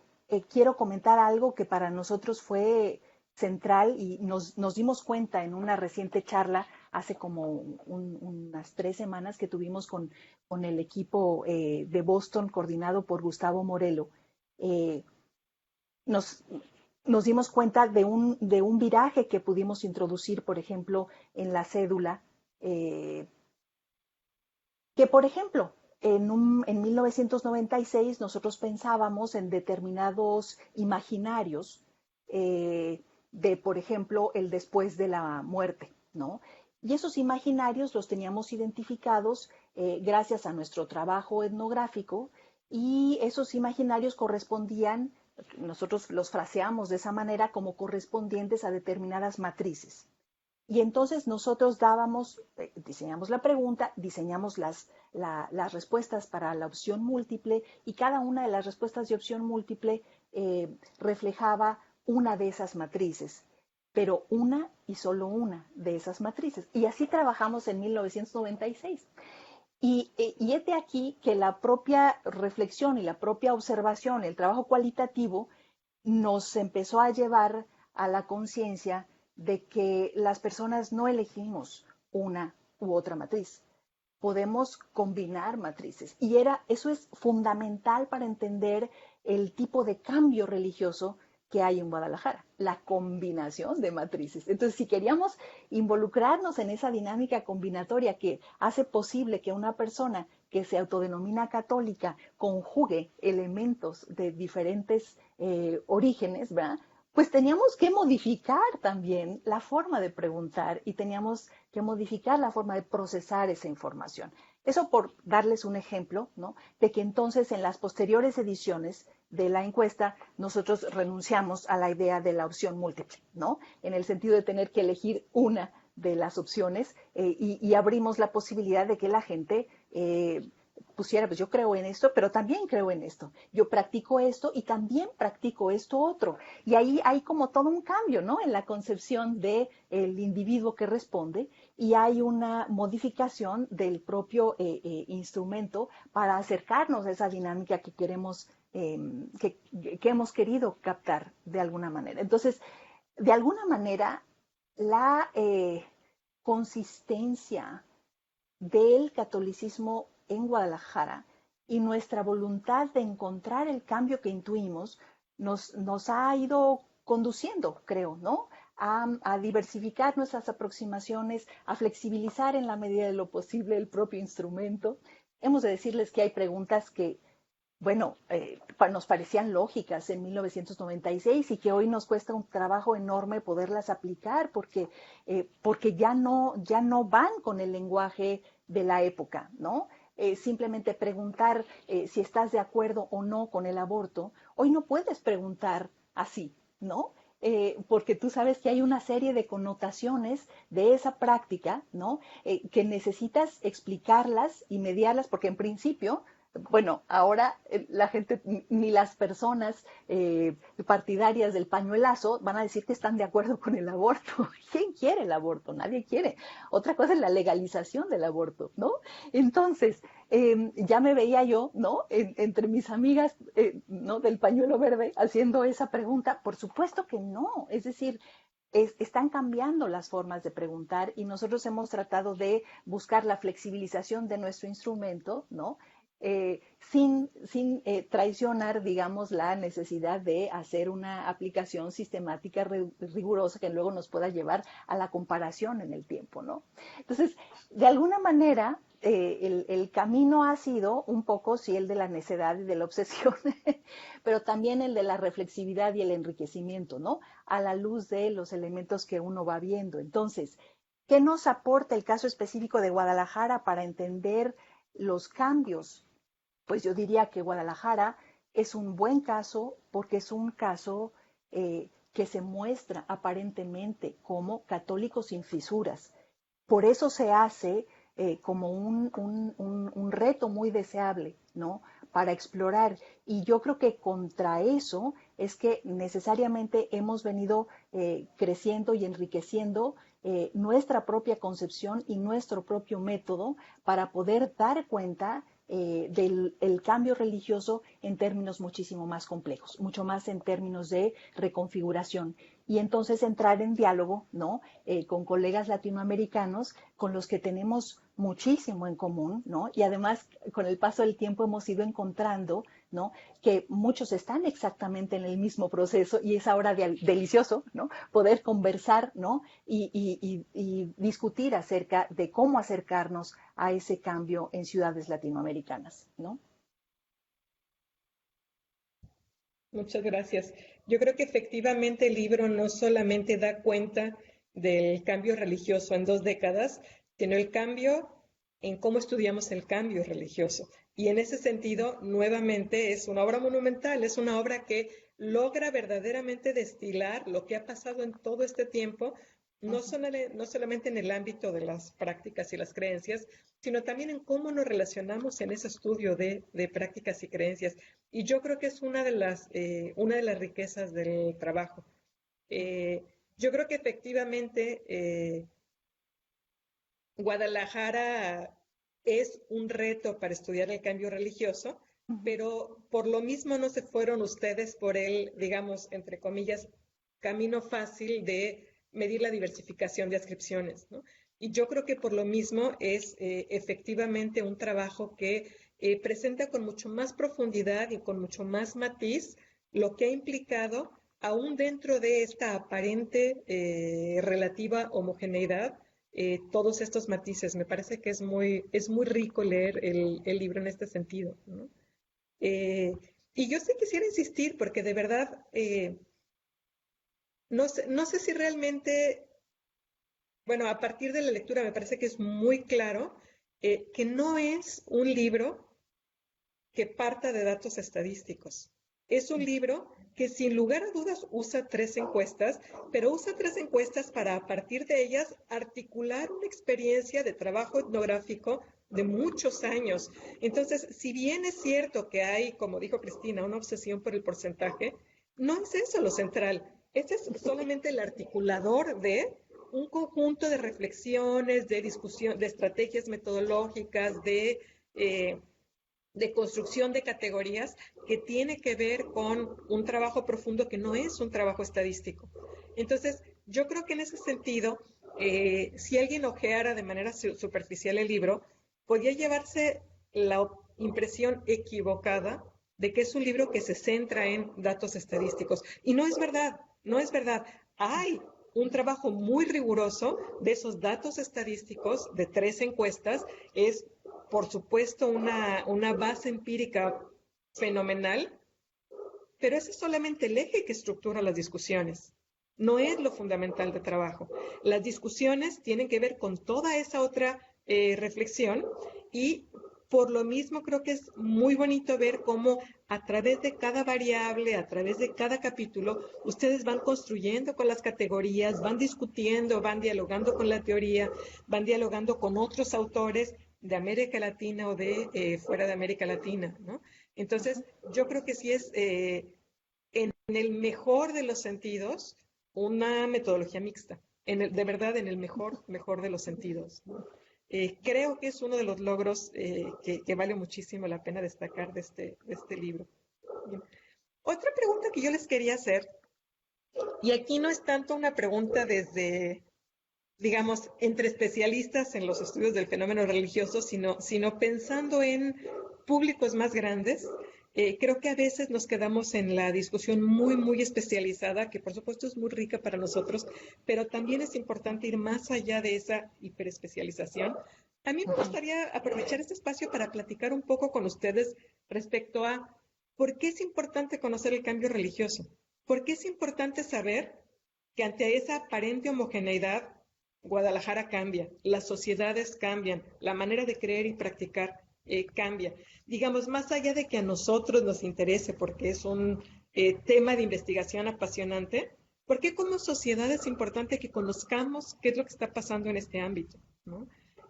quiero comentar algo que para nosotros fue central y nos dimos cuenta en una reciente charla hace como unas 3 semanas que tuvimos con el equipo de Boston coordinado por Gustavo Morelo. Eh, nos, nos dimos cuenta de un viraje que pudimos introducir, por ejemplo, en la cédula, que, por ejemplo, en 1996 nosotros pensábamos en determinados imaginarios por ejemplo, el después de la muerte, ¿no? Y esos imaginarios los teníamos identificados gracias a nuestro trabajo etnográfico y esos imaginarios correspondían nosotros los fraseamos de esa manera como correspondientes a determinadas matrices. Y entonces nosotros diseñamos la pregunta, diseñamos las respuestas para la opción múltiple y cada una de las respuestas de opción múltiple reflejaba una de esas matrices, pero una y solo una de esas matrices. Y así trabajamos en 1996. Y es de aquí que la propia reflexión y la propia observación, el trabajo cualitativo, nos empezó a llevar a la conciencia de que las personas no elegimos una u otra matriz. Podemos combinar matrices. Y eso es fundamental para entender el tipo de cambio religioso que hay en Guadalajara, la combinación de matrices. Entonces, si queríamos involucrarnos en esa dinámica combinatoria que hace posible que una persona que se autodenomina católica conjugue elementos de diferentes orígenes, ¿verdad? Pues teníamos que modificar también la forma de preguntar y teníamos que modificar la forma de procesar esa información. Eso por darles un ejemplo, ¿no? De que entonces en las posteriores ediciones de la encuesta nosotros renunciamos a la idea de la opción múltiple, ¿no? En el sentido de tener que elegir una de las opciones y abrimos la posibilidad de que la gente pusiera, pues yo creo en esto, pero también creo en esto. Yo practico esto y también practico esto otro. Y ahí hay como todo un cambio, ¿no? En la concepción del individuo que responde y hay una modificación del propio instrumento para acercarnos a esa dinámica que queremos, que hemos querido captar de alguna manera. Entonces, de alguna manera, la consistencia del catolicismo en Guadalajara y nuestra voluntad de encontrar el cambio que intuimos nos ha ido conduciendo, creo, ¿no? A diversificar nuestras aproximaciones, a flexibilizar en la medida de lo posible el propio instrumento. Hemos de decirles que hay preguntas que, bueno, nos parecían lógicas en 1996 y que hoy nos cuesta un trabajo enorme poderlas aplicar porque ya no van con el lenguaje de la época, ¿no? Simplemente preguntar si estás de acuerdo o no con el aborto, hoy no puedes preguntar así, ¿no? Porque tú sabes que hay una serie de connotaciones de esa práctica, ¿no? Que necesitas explicarlas y mediarlas, porque en principio, bueno, ahora la gente, ni las personas partidarias del pañuelazo van a decir que están de acuerdo con el aborto. ¿Quién quiere el aborto? Nadie quiere. Otra cosa es la legalización del aborto, ¿no? Entonces, ya me veía yo, ¿no? Entre mis amigas, ¿no? Del pañuelo verde, haciendo esa pregunta. Por supuesto que no. Es decir, están cambiando las formas de preguntar y nosotros hemos tratado de buscar la flexibilización de nuestro instrumento, ¿no? Sin traicionar, digamos, la necesidad de hacer una aplicación sistemática rigurosa que luego nos pueda llevar a la comparación en el tiempo, ¿no? Entonces, de alguna manera, el camino ha sido un poco, sí, el de la necedad y de la obsesión, pero también el de la reflexividad y el enriquecimiento, ¿no? A la luz de los elementos que uno va viendo. Entonces, ¿qué nos aporta el caso específico de Guadalajara para entender los cambios? Pues yo diría que Guadalajara es un buen caso porque es un caso que se muestra aparentemente como católico sin fisuras. Por eso se hace como un reto muy deseable, ¿no? Para explorar. Y yo creo que contra eso es que necesariamente hemos venido creciendo y enriqueciendo nuestra propia concepción y nuestro propio método para poder dar cuenta del cambio religioso en términos muchísimo más complejos, mucho más en términos de reconfiguración. Y entonces entrar en diálogo, ¿no? Con colegas latinoamericanos con los que tenemos muchísimo en común, ¿no? Y además con el paso del tiempo hemos ido encontrando, ¿no? Que muchos están exactamente en el mismo proceso y es ahora delicioso, ¿no? Poder conversar, ¿no? Y discutir acerca de cómo acercarnos a ese cambio en ciudades latinoamericanas, ¿no? Muchas gracias. Yo creo que efectivamente el libro no solamente da cuenta del cambio religioso en 2 décadas, sino el cambio en cómo estudiamos el cambio religioso. Y en ese sentido, nuevamente, es una obra monumental, es una obra que logra verdaderamente destilar lo que ha pasado en todo este tiempo, no solamente en el ámbito de las prácticas y las creencias, sino también en cómo nos relacionamos en ese estudio de prácticas y creencias. Y yo creo que es una de las riquezas del trabajo. Yo creo que efectivamente Guadalajara es un reto para estudiar el cambio religioso, pero por lo mismo no se fueron ustedes por el, digamos, entre comillas, camino fácil de medir la diversificación de adscripciones, ¿no? Y yo creo que por lo mismo es efectivamente un trabajo que presenta con mucho más profundidad y con mucho más matiz lo que ha implicado, aún dentro de esta aparente relativa homogeneidad, todos estos matices. Me parece que es muy rico leer el libro en este sentido, ¿no? Y yo sí quisiera insistir, porque de verdad, no sé si realmente, bueno, a partir de la lectura me parece que es muy claro que no es un libro que parta de datos estadísticos. Es un libro que sin lugar a dudas usa 3 encuestas, pero usa 3 encuestas para a partir de ellas articular una experiencia de trabajo etnográfico de muchos años. Entonces, si bien es cierto que hay, como dijo Cristina, una obsesión por el porcentaje, no es eso lo central. Este es solamente el articulador de un conjunto de reflexiones, de discusión, de estrategias metodológicas, de construcción de categorías que tiene que ver con un trabajo profundo que no es un trabajo estadístico. Entonces, yo creo que en ese sentido, si alguien ojeara de manera superficial el libro, podría llevarse la impresión equivocada de que es un libro que se centra en datos estadísticos. Y no es verdad, no es verdad. Hay un trabajo muy riguroso de esos datos estadísticos de 3 encuestas. Es por supuesto, una base empírica fenomenal, pero ese es solamente el eje que estructura las discusiones. No es lo fundamental de trabajo. Las discusiones tienen que ver con toda esa otra reflexión, y por lo mismo creo que es muy bonito ver cómo a través de cada variable, a través de cada capítulo, ustedes van construyendo con las categorías, van discutiendo, van dialogando con la teoría, van dialogando con otros autores de América Latina o de fuera de América Latina, ¿no? Entonces, yo creo que sí es, en el mejor de los sentidos, una metodología mixta. De verdad, en el mejor de los sentidos, ¿no? Creo que es uno de los logros que vale muchísimo la pena destacar de este libro. Bien. Otra pregunta que yo les quería hacer, y aquí no es tanto una pregunta desde, digamos, entre especialistas en los estudios del fenómeno religioso, sino pensando en públicos más grandes. Creo que a veces nos quedamos en la discusión muy especializada, que por supuesto es muy rica para nosotros, pero también es importante ir más allá de esa hiperespecialización. A mí me gustaría aprovechar este espacio para platicar un poco con ustedes respecto a por qué es importante conocer el cambio religioso, por qué es importante saber que ante esa aparente homogeneidad, Guadalajara cambia, las sociedades cambian, la manera de creer y practicar cambia. Digamos, más allá de que a nosotros nos interese porque es un tema de investigación apasionante, ¿por qué como sociedad es importante que conozcamos qué es lo que está pasando en este ámbito, ¿no?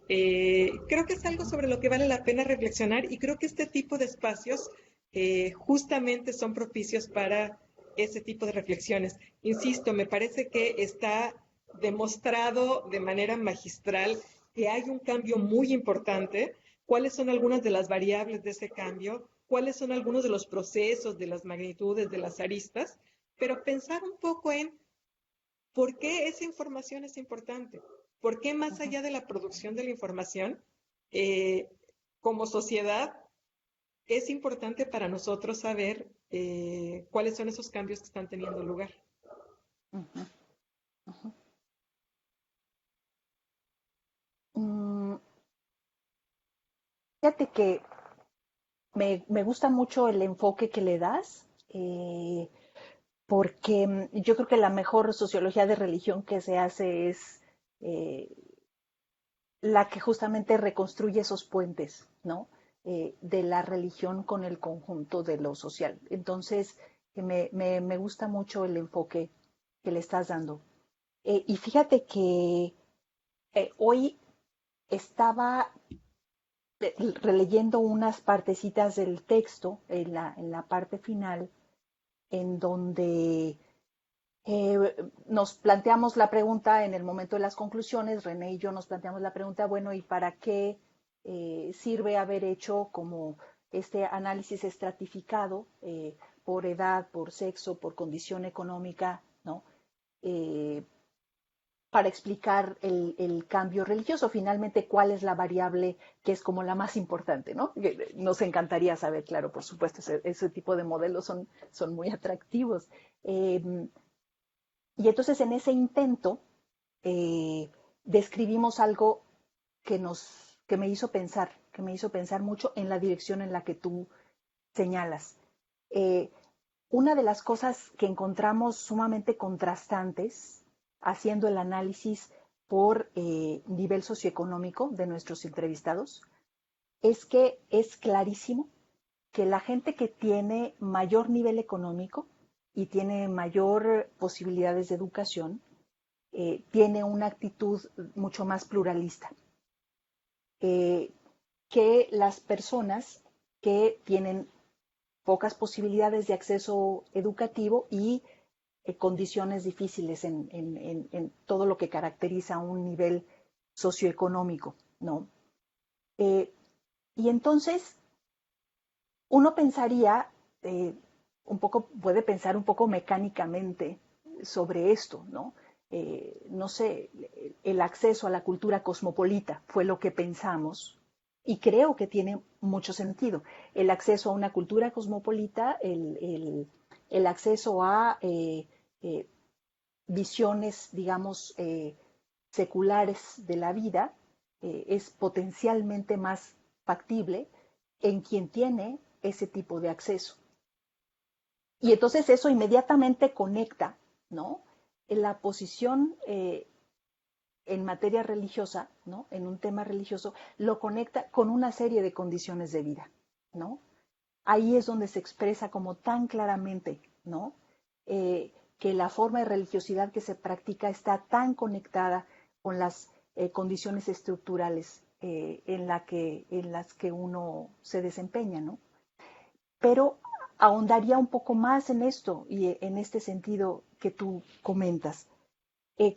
Creo que es algo sobre lo que vale la pena reflexionar, y creo que este tipo de espacios justamente son propicios para ese tipo de reflexiones. Insisto, me parece que está demostrado de manera magistral que hay un cambio muy importante. ¿Cuáles son algunas de las variables de ese cambio? ¿Cuáles son algunos de los procesos, de las magnitudes, de las aristas? Pero pensar un poco en por qué esa información es importante. ¿Por qué más allá de la producción de la información, eh, como sociedad, es importante para nosotros saber cuáles son esos cambios que están teniendo lugar? Ujú, ujú. Mm, Fíjate que me gusta mucho el enfoque que le das, porque yo creo que la mejor sociología de religión que se hace es eh, la que justamente reconstruye esos puentes, ¿no? De la religión con el conjunto de lo social. Entonces, que me gusta mucho el enfoque que le estás dando. Y fíjate que hoy estaba releyendo unas partecitas del texto en la parte final, en donde nos planteamos la pregunta en el momento de las conclusiones, René y yo nos planteamos la pregunta, bueno, ¿y para qué sirve haber hecho como este análisis estratificado por edad, por sexo, por condición económica, ¿no? Eh, para explicar el cambio religioso. Finalmente, ¿cuál es la variable que es como la más importante, ¿no? Nos encantaría saber, claro, por supuesto, ese tipo de modelos son muy atractivos. Y entonces en ese intento eh, describimos algo que me hizo pensar mucho en la dirección en la que tú señalas. Eh, una de las cosas que encontramos sumamente contrastantes haciendo el análisis por nivel socioeconómico de nuestros entrevistados es que es clarísimo que la gente que tiene mayor nivel económico y tiene mayor posibilidades de educación tiene una actitud mucho más pluralista eh, que las personas que tienen pocas posibilidades de acceso educativo y condiciones difíciles en todo lo que caracteriza un nivel socioeconómico, ¿no? Eh, y entonces uno pensaría, un poco, puede pensar un poco mecánicamente sobre esto, ¿no? No sé, el acceso a la cultura cosmopolita fue lo que pensamos y creo que tiene mucho sentido. El acceso a una cultura cosmopolita, el acceso a visiones, digamos, seculares de la vida, es potencialmente más factible en quien tiene ese tipo de acceso. Y entonces eso inmediatamente conecta, ¿no? En la posición en materia religiosa, ¿no? En un tema religioso, lo conecta con una serie de condiciones de vida, ¿no? Ahí es donde se expresa como tan claramente, ¿no? Que la forma de religiosidad que se practica está tan conectada con las condiciones estructurales en las que uno se desempeña, ¿no? Pero ahondaría un poco más en esto y en este sentido que tú comentas.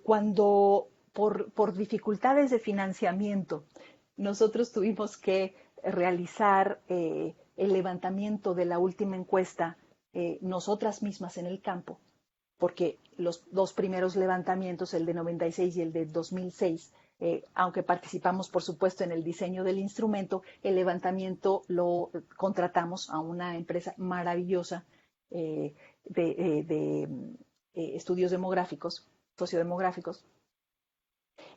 Cuando por dificultades de financiamiento nosotros tuvimos que realizar el levantamiento de la última encuesta nosotras mismas en el campo, porque los dos primeros levantamientos, el de 96 y el de 2006, aunque participamos, por supuesto, en el diseño del instrumento, el levantamiento lo contratamos a una empresa maravillosa de estudios demográficos, sociodemográficos.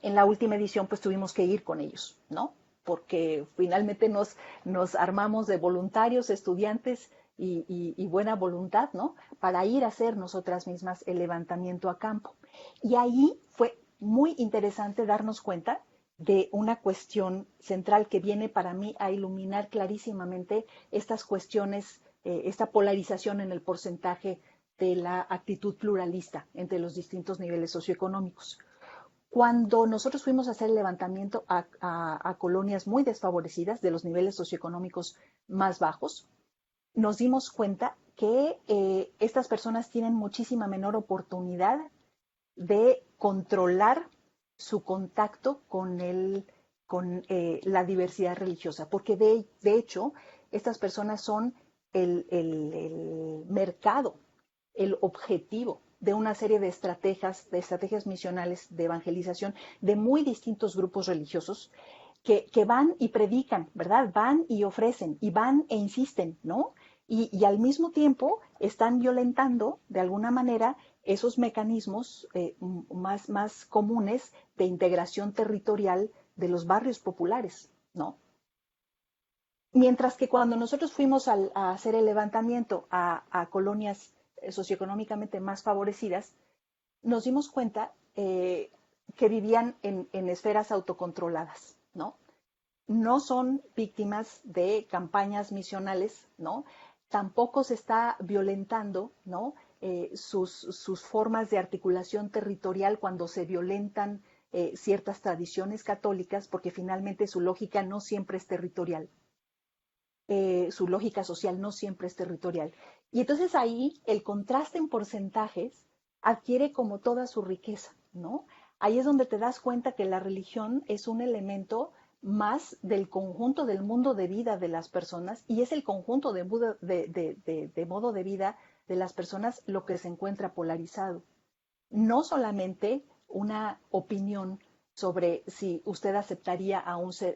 En la última edición, pues tuvimos que ir con ellos, ¿no? Porque finalmente nos armamos de voluntarios, estudiantes y buena voluntad, ¿no? Para ir a hacer nosotras mismas el levantamiento a campo. Y ahí fue muy interesante darnos cuenta de una cuestión central que viene para mí a iluminar clarísimamente estas cuestiones, esta polarización en el porcentaje de la actitud pluralista entre los distintos niveles socioeconómicos. Cuando nosotros fuimos a hacer el levantamiento a colonias muy desfavorecidas de los niveles socioeconómicos más bajos, nos dimos cuenta que estas personas tienen muchísima menor oportunidad de controlar su contacto con la diversidad religiosa, porque de hecho estas personas son el mercado, el objetivo de una serie de estrategias misionales de evangelización de muy distintos grupos religiosos que van y predican, ¿verdad? Van y ofrecen, y van e insisten, ¿no? Y al mismo tiempo están violentando, de alguna manera, esos mecanismos más comunes de integración territorial de los barrios populares, ¿no? Mientras que cuando nosotros fuimos a hacer el levantamiento a colonias socioeconómicamente más favorecidas, nos dimos cuenta que vivían en esferas autocontroladas, ¿no? No son víctimas de campañas misionales, ¿no? tampoco se está violentando, ¿no? Sus formas de articulación territorial cuando se violentan ciertas tradiciones católicas, porque finalmente su lógica no siempre es territorial. Su lógica social no siempre es territorial. Y entonces ahí el contraste en porcentajes adquiere como toda su riqueza, ¿no? Ahí es donde te das cuenta que la religión es un elemento más del conjunto del mundo de vida de las personas y es el conjunto de modo de vida de las personas lo que se encuentra polarizado. No solamente una opinión sobre si usted aceptaría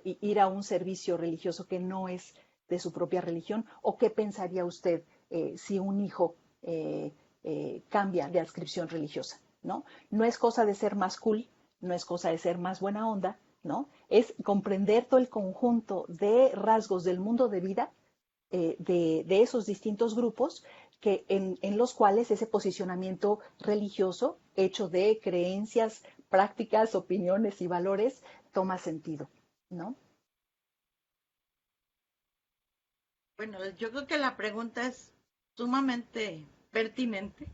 ir a un servicio religioso que no es de su propia religión o qué pensaría usted si un hijo cambia de adscripción religiosa, ¿no? No es cosa de ser más cool, no es cosa de ser más buena onda, ¿no? Es comprender todo el conjunto de rasgos del mundo de vida de esos distintos grupos en los cuales ese posicionamiento religioso, hecho de creencias, prácticas, opiniones y valores, toma sentido, ¿no? Bueno, yo creo que la pregunta es sumamente pertinente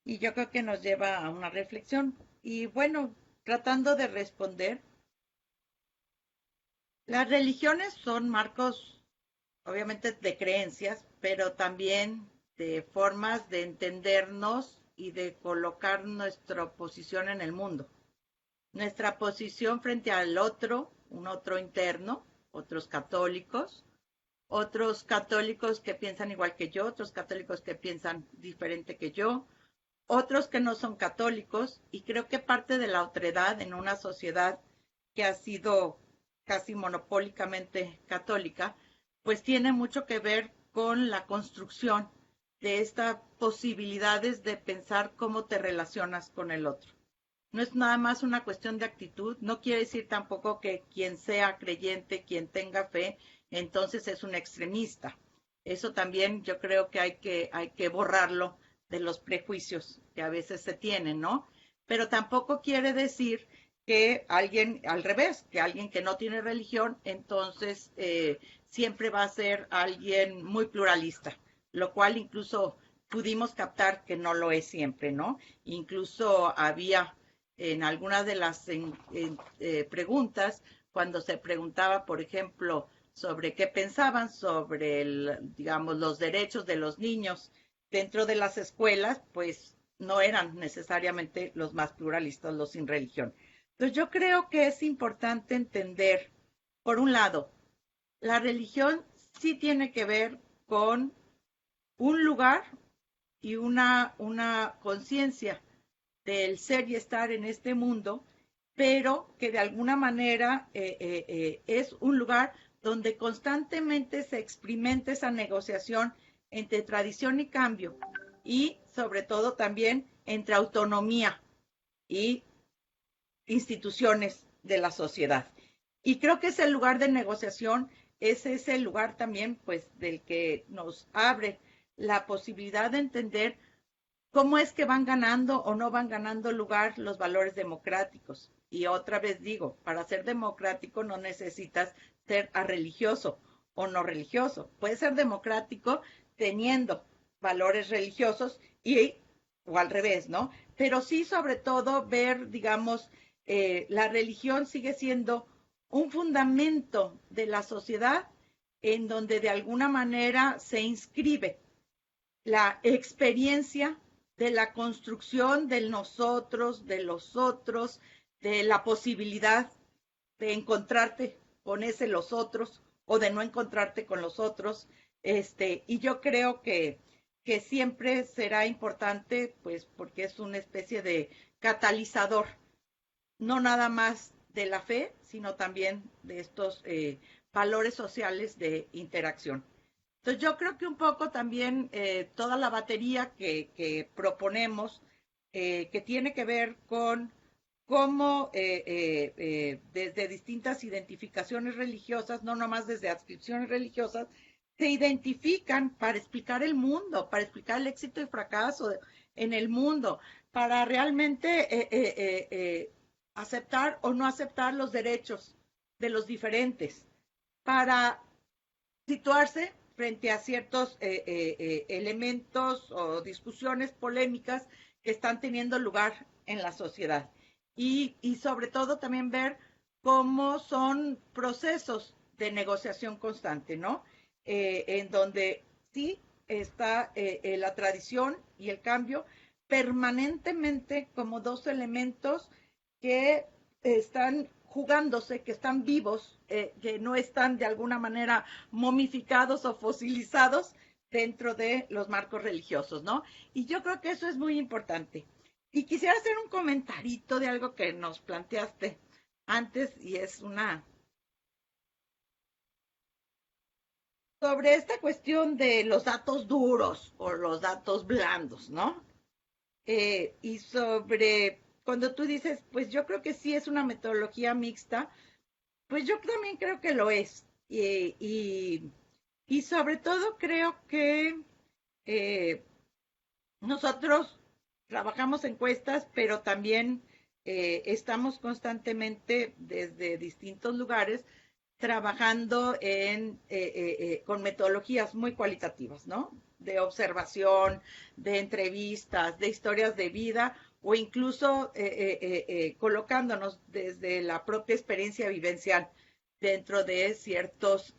y yo creo que nos lleva a una reflexión. Y bueno, tratando de responder, las religiones son marcos, obviamente, de creencias, pero también de formas de entendernos y de colocar nuestra posición en el mundo. Nuestra posición frente al otro, un otro interno, otros católicos que piensan igual que yo, otros católicos que piensan diferente que yo, otros que no son católicos, y creo que parte de la otredad en una sociedad que ha sido casi monopólicamente católica, pues tiene mucho que ver con la construcción de estas posibilidades de pensar cómo te relacionas con el otro. No es nada más una cuestión de actitud, no quiere decir tampoco que quien sea creyente, quien tenga fe, entonces es un extremista. Eso también yo creo que hay que borrarlo de los prejuicios que a veces se tienen, ¿no? Pero tampoco quiere decir que alguien, al revés, que alguien que no tiene religión, entonces siempre va a ser alguien muy pluralista, lo cual incluso pudimos captar que no lo es siempre, ¿no? Incluso había en algunas de las preguntas, cuando se preguntaba, por ejemplo, sobre qué pensaban sobre, digamos, los derechos de los niños dentro de las escuelas, pues no eran necesariamente los más pluralistas, los sin religión. Entonces yo creo que es importante entender, por un lado, la religión sí tiene que ver con un lugar y una conciencia del ser y estar en este mundo, pero que de alguna manera es un lugar donde constantemente se experimenta esa negociación entre tradición y cambio y sobre todo también entre autonomía y instituciones de la sociedad. Y creo que ese lugar de negociación es ese lugar también, pues, del que nos abre la posibilidad de entender cómo es que van ganando o no van ganando lugar los valores democráticos. Y otra vez digo, para ser democrático no necesitas ser religioso o no religioso. Puedes ser democrático teniendo valores religiosos o al revés, ¿no? Pero sí, sobre todo, ver, digamos, la religión sigue siendo un fundamento de la sociedad en donde de alguna manera se inscribe la experiencia de la construcción del nosotros, de los otros, de la posibilidad de encontrarte con ese los otros o de no encontrarte con los otros. Y yo creo que siempre será importante, pues porque es una especie de catalizador, no nada más de la fe, sino también de estos valores sociales de interacción. Entonces yo creo que un poco también toda la batería que proponemos, que tiene que ver con cómo desde distintas identificaciones religiosas, no nomás desde adscripciones religiosas, se identifican para explicar el mundo, para explicar el éxito y fracaso en el mundo, para realmente aceptar o no aceptar los derechos de los diferentes, para situarse frente a ciertos elementos o discusiones polémicas que están teniendo lugar en la sociedad. Y sobre todo también ver cómo son procesos de negociación constante, ¿no? En donde sí está la tradición y el cambio permanentemente como dos elementos que están jugándose, que están vivos, que no están de alguna manera momificados o fosilizados dentro de los marcos religiosos, ¿no? Y yo creo que eso es muy importante. Y quisiera hacer un comentarito de algo que nos planteaste antes, y es sobre esta cuestión de los datos duros o los datos blandos, ¿no? Y sobre cuando tú dices, pues yo creo que sí es una metodología mixta, pues yo también creo que lo es. Y sobre todo creo que eh, nosotros trabajamos encuestas, pero también estamos constantemente desde distintos lugares trabajando con metodologías muy cualitativas, ¿no? De observación, de entrevistas, de historias de vida o incluso colocándonos desde la propia experiencia vivencial dentro de ciertos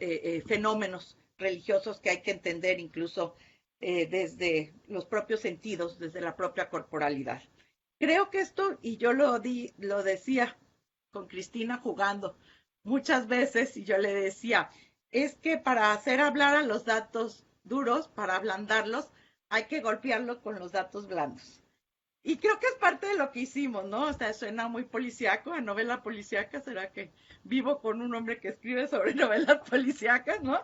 fenómenos religiosos que hay que entender incluso desde los propios sentidos, desde la propia corporalidad. Creo que esto, y yo lo decía con Cristina jugando muchas veces, y yo le decía, es que para hacer hablar a los datos duros, para ablandarlos, hay que golpearlo con los datos blandos. Y creo que es parte de lo que hicimos, ¿no? O sea, suena muy policíaco, a novela policíaca, ¿será que vivo con un hombre que escribe sobre novelas policíacas, ¿no?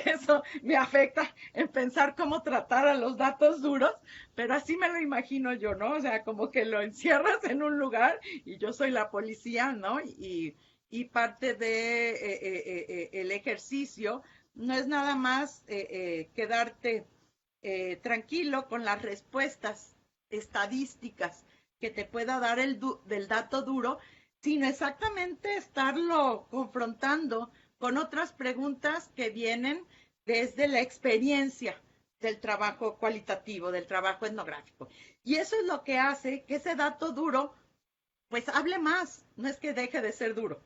Eso me afecta en pensar cómo tratar a los datos duros, pero así me lo imagino yo, ¿no? O sea, como que lo encierras en un lugar y yo soy la policía, ¿no? Y parte de el ejercicio no es nada más quedarte tranquilo con las respuestas estadísticas que te pueda dar del dato duro, sino exactamente estarlo confrontando con otras preguntas que vienen desde la experiencia del trabajo cualitativo, del trabajo etnográfico. Y eso es lo que hace que ese dato duro, pues hable más. No es que deje de ser duro,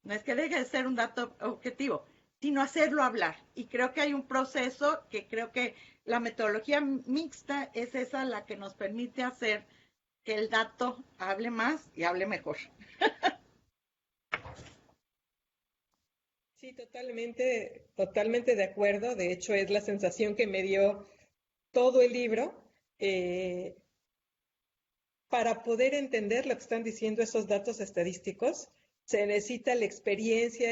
no es que deje de ser un dato objetivo, sino hacerlo hablar. Y creo que hay un proceso que creo que la metodología mixta es esa la que nos permite hacer que el dato hable más y hable mejor. Sí, totalmente de acuerdo. De hecho, es la sensación que me dio todo el libro. Para poder entender lo que están diciendo esos datos estadísticos, se necesita la experiencia,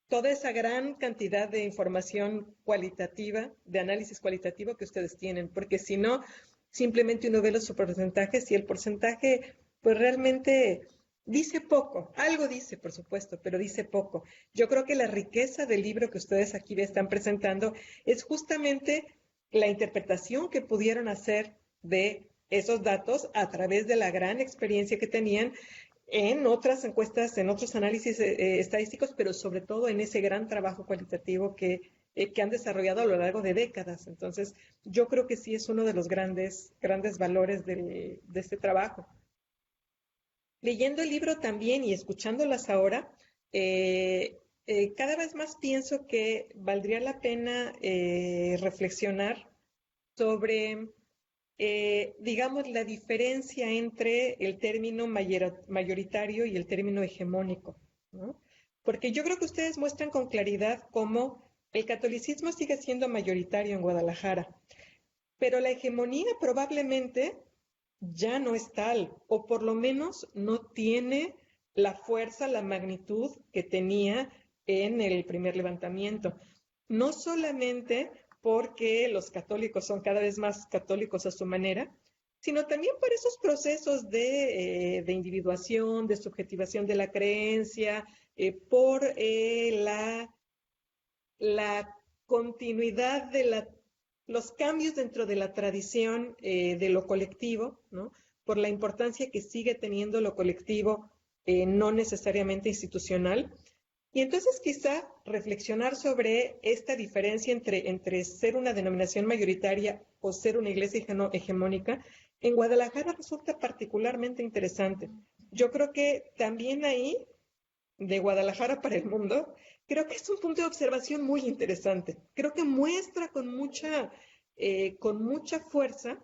toda esa gran cantidad de información cualitativa, de análisis cualitativo que ustedes tienen, porque si no, simplemente uno ve los porcentajes y el porcentaje, pues realmente dice poco. Algo dice, por supuesto, pero dice poco. Yo creo que la riqueza del libro que ustedes aquí están presentando es justamente la interpretación que pudieron hacer de esos datos a través de la gran experiencia que tenían en otras encuestas, en otros análisis estadísticos, pero sobre todo en ese gran trabajo cualitativo que han desarrollado a lo largo de décadas. Entonces, yo creo que sí es uno de los grandes valores de este trabajo. Leyendo el libro también y escuchándolas ahora, cada vez más pienso que valdría la pena reflexionar sobre digamos, la diferencia entre el término mayoritario y el término hegemónico, ¿no? Porque yo creo que ustedes muestran con claridad cómo el catolicismo sigue siendo mayoritario en Guadalajara, pero la hegemonía probablemente ya no es tal, o por lo menos no tiene la fuerza, la magnitud que tenía en el primer levantamiento. No solamente porque los católicos son cada vez más católicos a su manera, sino también por esos procesos de individuación, de subjetivación de la creencia, por la continuidad de los cambios dentro de la tradición de lo colectivo, ¿no? Por la importancia que sigue teniendo lo colectivo, no necesariamente institucional. Y entonces quizá reflexionar sobre esta diferencia entre ser una denominación mayoritaria o ser una iglesia hegemónica, en Guadalajara resulta particularmente interesante. Yo creo que también ahí, de Guadalajara para el mundo, creo que es un punto de observación muy interesante. Creo que muestra con mucha fuerza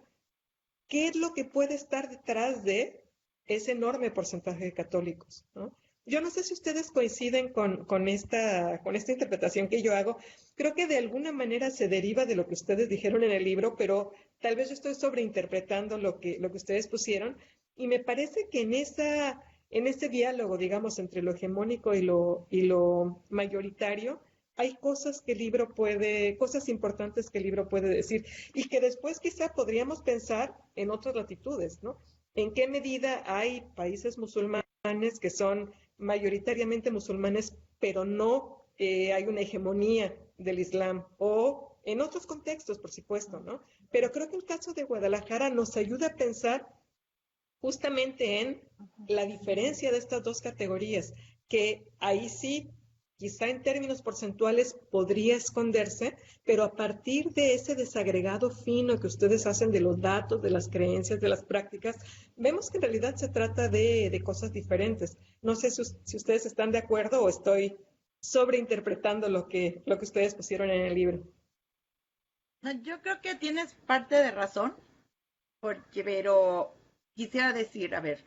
qué es lo que puede estar detrás de ese enorme porcentaje de católicos, ¿no? Yo no sé si ustedes coinciden con esta interpretación que yo hago. Creo que de alguna manera se deriva de lo que ustedes dijeron en el libro, pero tal vez yo estoy sobreinterpretando lo que ustedes pusieron. Y me parece que en ese diálogo, digamos, entre lo hegemónico y lo mayoritario, hay cosas importantes que el libro puede decir y que después quizá podríamos pensar en otras latitudes, ¿no? ¿En qué medida hay países musulmanes que son mayoritariamente musulmanes, pero no hay una hegemonía del Islam? O en otros contextos, por supuesto, ¿no? Pero creo que el caso de Guadalajara nos ayuda a pensar justamente en la diferencia de estas dos categorías, que ahí sí, quizá en términos porcentuales podría esconderse, pero a partir de ese desagregado fino que ustedes hacen de los datos, de las creencias, de las prácticas, vemos que en realidad se trata de cosas diferentes. No sé si ustedes están de acuerdo o estoy sobreinterpretando lo que ustedes pusieron en el libro. No, yo creo que tienes parte de razón, pero quisiera decir, a ver,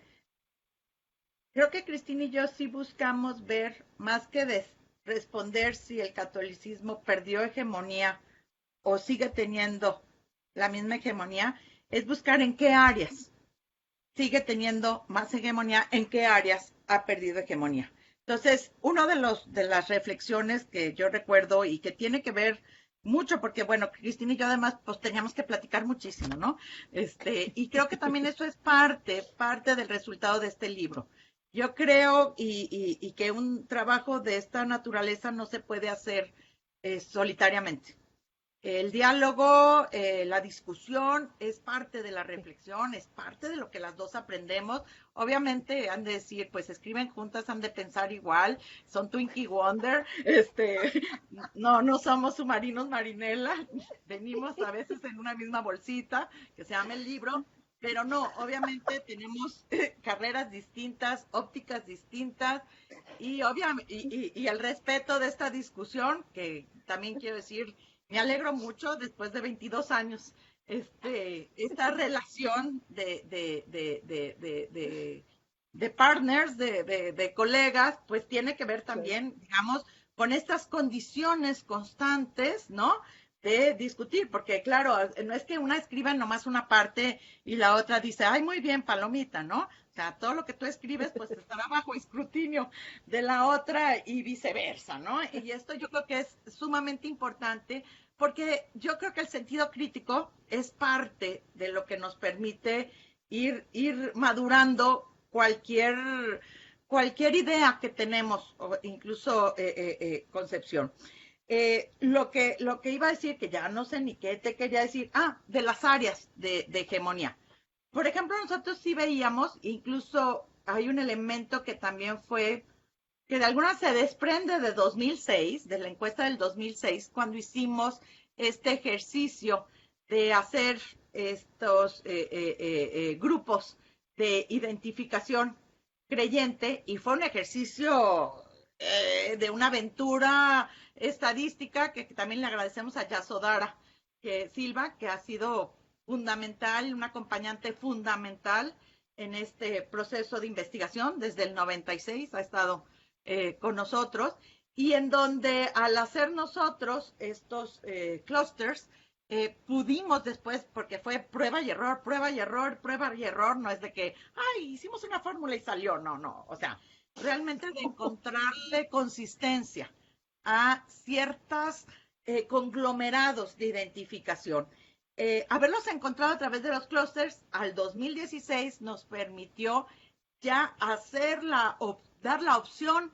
creo que Cristina y yo sí buscamos ver, más que responder si el catolicismo perdió hegemonía o sigue teniendo la misma hegemonía, es buscar en qué áreas sigue teniendo más hegemonía, en qué áreas ha perdido hegemonía. Entonces, uno de las reflexiones que yo recuerdo y que tiene que ver mucho, porque bueno, Cristina y yo además pues teníamos que platicar muchísimo, ¿no? Y creo que también eso es parte del resultado de este libro. Yo creo y que un trabajo de esta naturaleza no se puede hacer solitariamente. El diálogo, la discusión es parte de la reflexión, es parte de lo que las dos aprendemos. Obviamente han de decir, pues escriben juntas, han de pensar igual, son Twinkie Wonder, no somos submarinos Marinela, venimos a veces en una misma bolsita que se llama el libro, pero no, obviamente tenemos carreras distintas, ópticas distintas y el respeto de esta discusión, que también quiero decir, me alegro mucho después de 22 años, esta relación de partners, de colegas, pues tiene que ver también, digamos, con estas condiciones constantes, ¿no? De discutir, porque claro, no es que una escriba nomás una parte y la otra dice, ay, muy bien, palomita, ¿no? O sea, todo lo que tú escribes, pues estará bajo escrutinio de la otra y viceversa, ¿no? Y esto yo creo que es sumamente importante porque yo creo que el sentido crítico es parte de lo que nos permite ir madurando cualquier idea que tenemos, o incluso concepción. Lo que iba a decir, que ya no sé ni qué te quería decir, de las áreas de hegemonía. Por ejemplo, nosotros sí veíamos, incluso hay un elemento que también fue, que de alguna se desprende de 2006, de la encuesta del 2006, cuando hicimos este ejercicio de hacer estos grupos de identificación creyente, y fue un ejercicio de una aventura estadística que también le agradecemos a Yasodara Silva, que ha sido fundamental, un acompañante fundamental en este proceso de investigación. Desde el 96 ha estado con nosotros, y en donde al hacer nosotros estos clusters, pudimos después, porque fue prueba y error, prueba y error, prueba y error, no es de que, ay, hicimos una fórmula y salió, no, o sea, realmente de encontrarle consistencia a ciertos conglomerados de identificación. Haberlos encontrado a través de los clusters al 2016 nos permitió ya dar la opción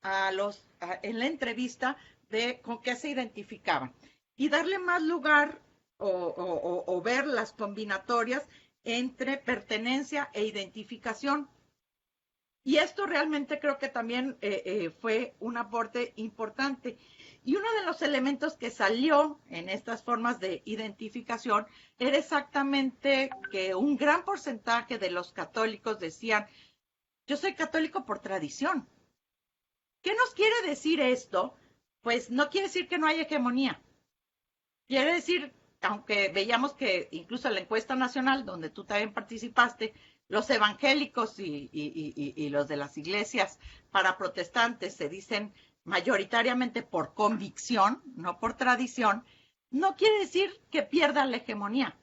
en la entrevista de con qué se identificaban y darle más lugar o ver las combinatorias entre pertenencia e identificación. Y esto realmente creo que también fue un aporte importante. Y uno de los elementos que salió en estas formas de identificación era exactamente que un gran porcentaje de los católicos decían, yo soy católico por tradición. ¿Qué nos quiere decir esto? Pues no quiere decir que no hay hegemonía. Quiere decir, aunque veíamos que incluso en la encuesta nacional, donde tú también participaste, los evangélicos y los de las iglesias para protestantes se dicen mayoritariamente por convicción, no por tradición, no quiere decir que pierda la hegemonía.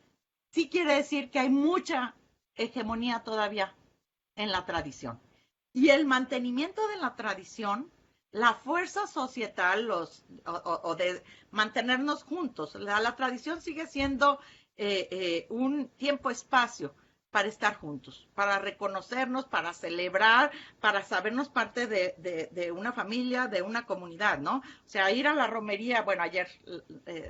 Sí quiere decir que hay mucha hegemonía todavía en la tradición. Y el mantenimiento de la tradición, la fuerza societal o de mantenernos juntos, la tradición sigue siendo un tiempo-espacio para estar juntos, para reconocernos, para celebrar, para sabernos parte de una familia, de una comunidad, ¿no? O sea, ir a la romería, bueno, ayer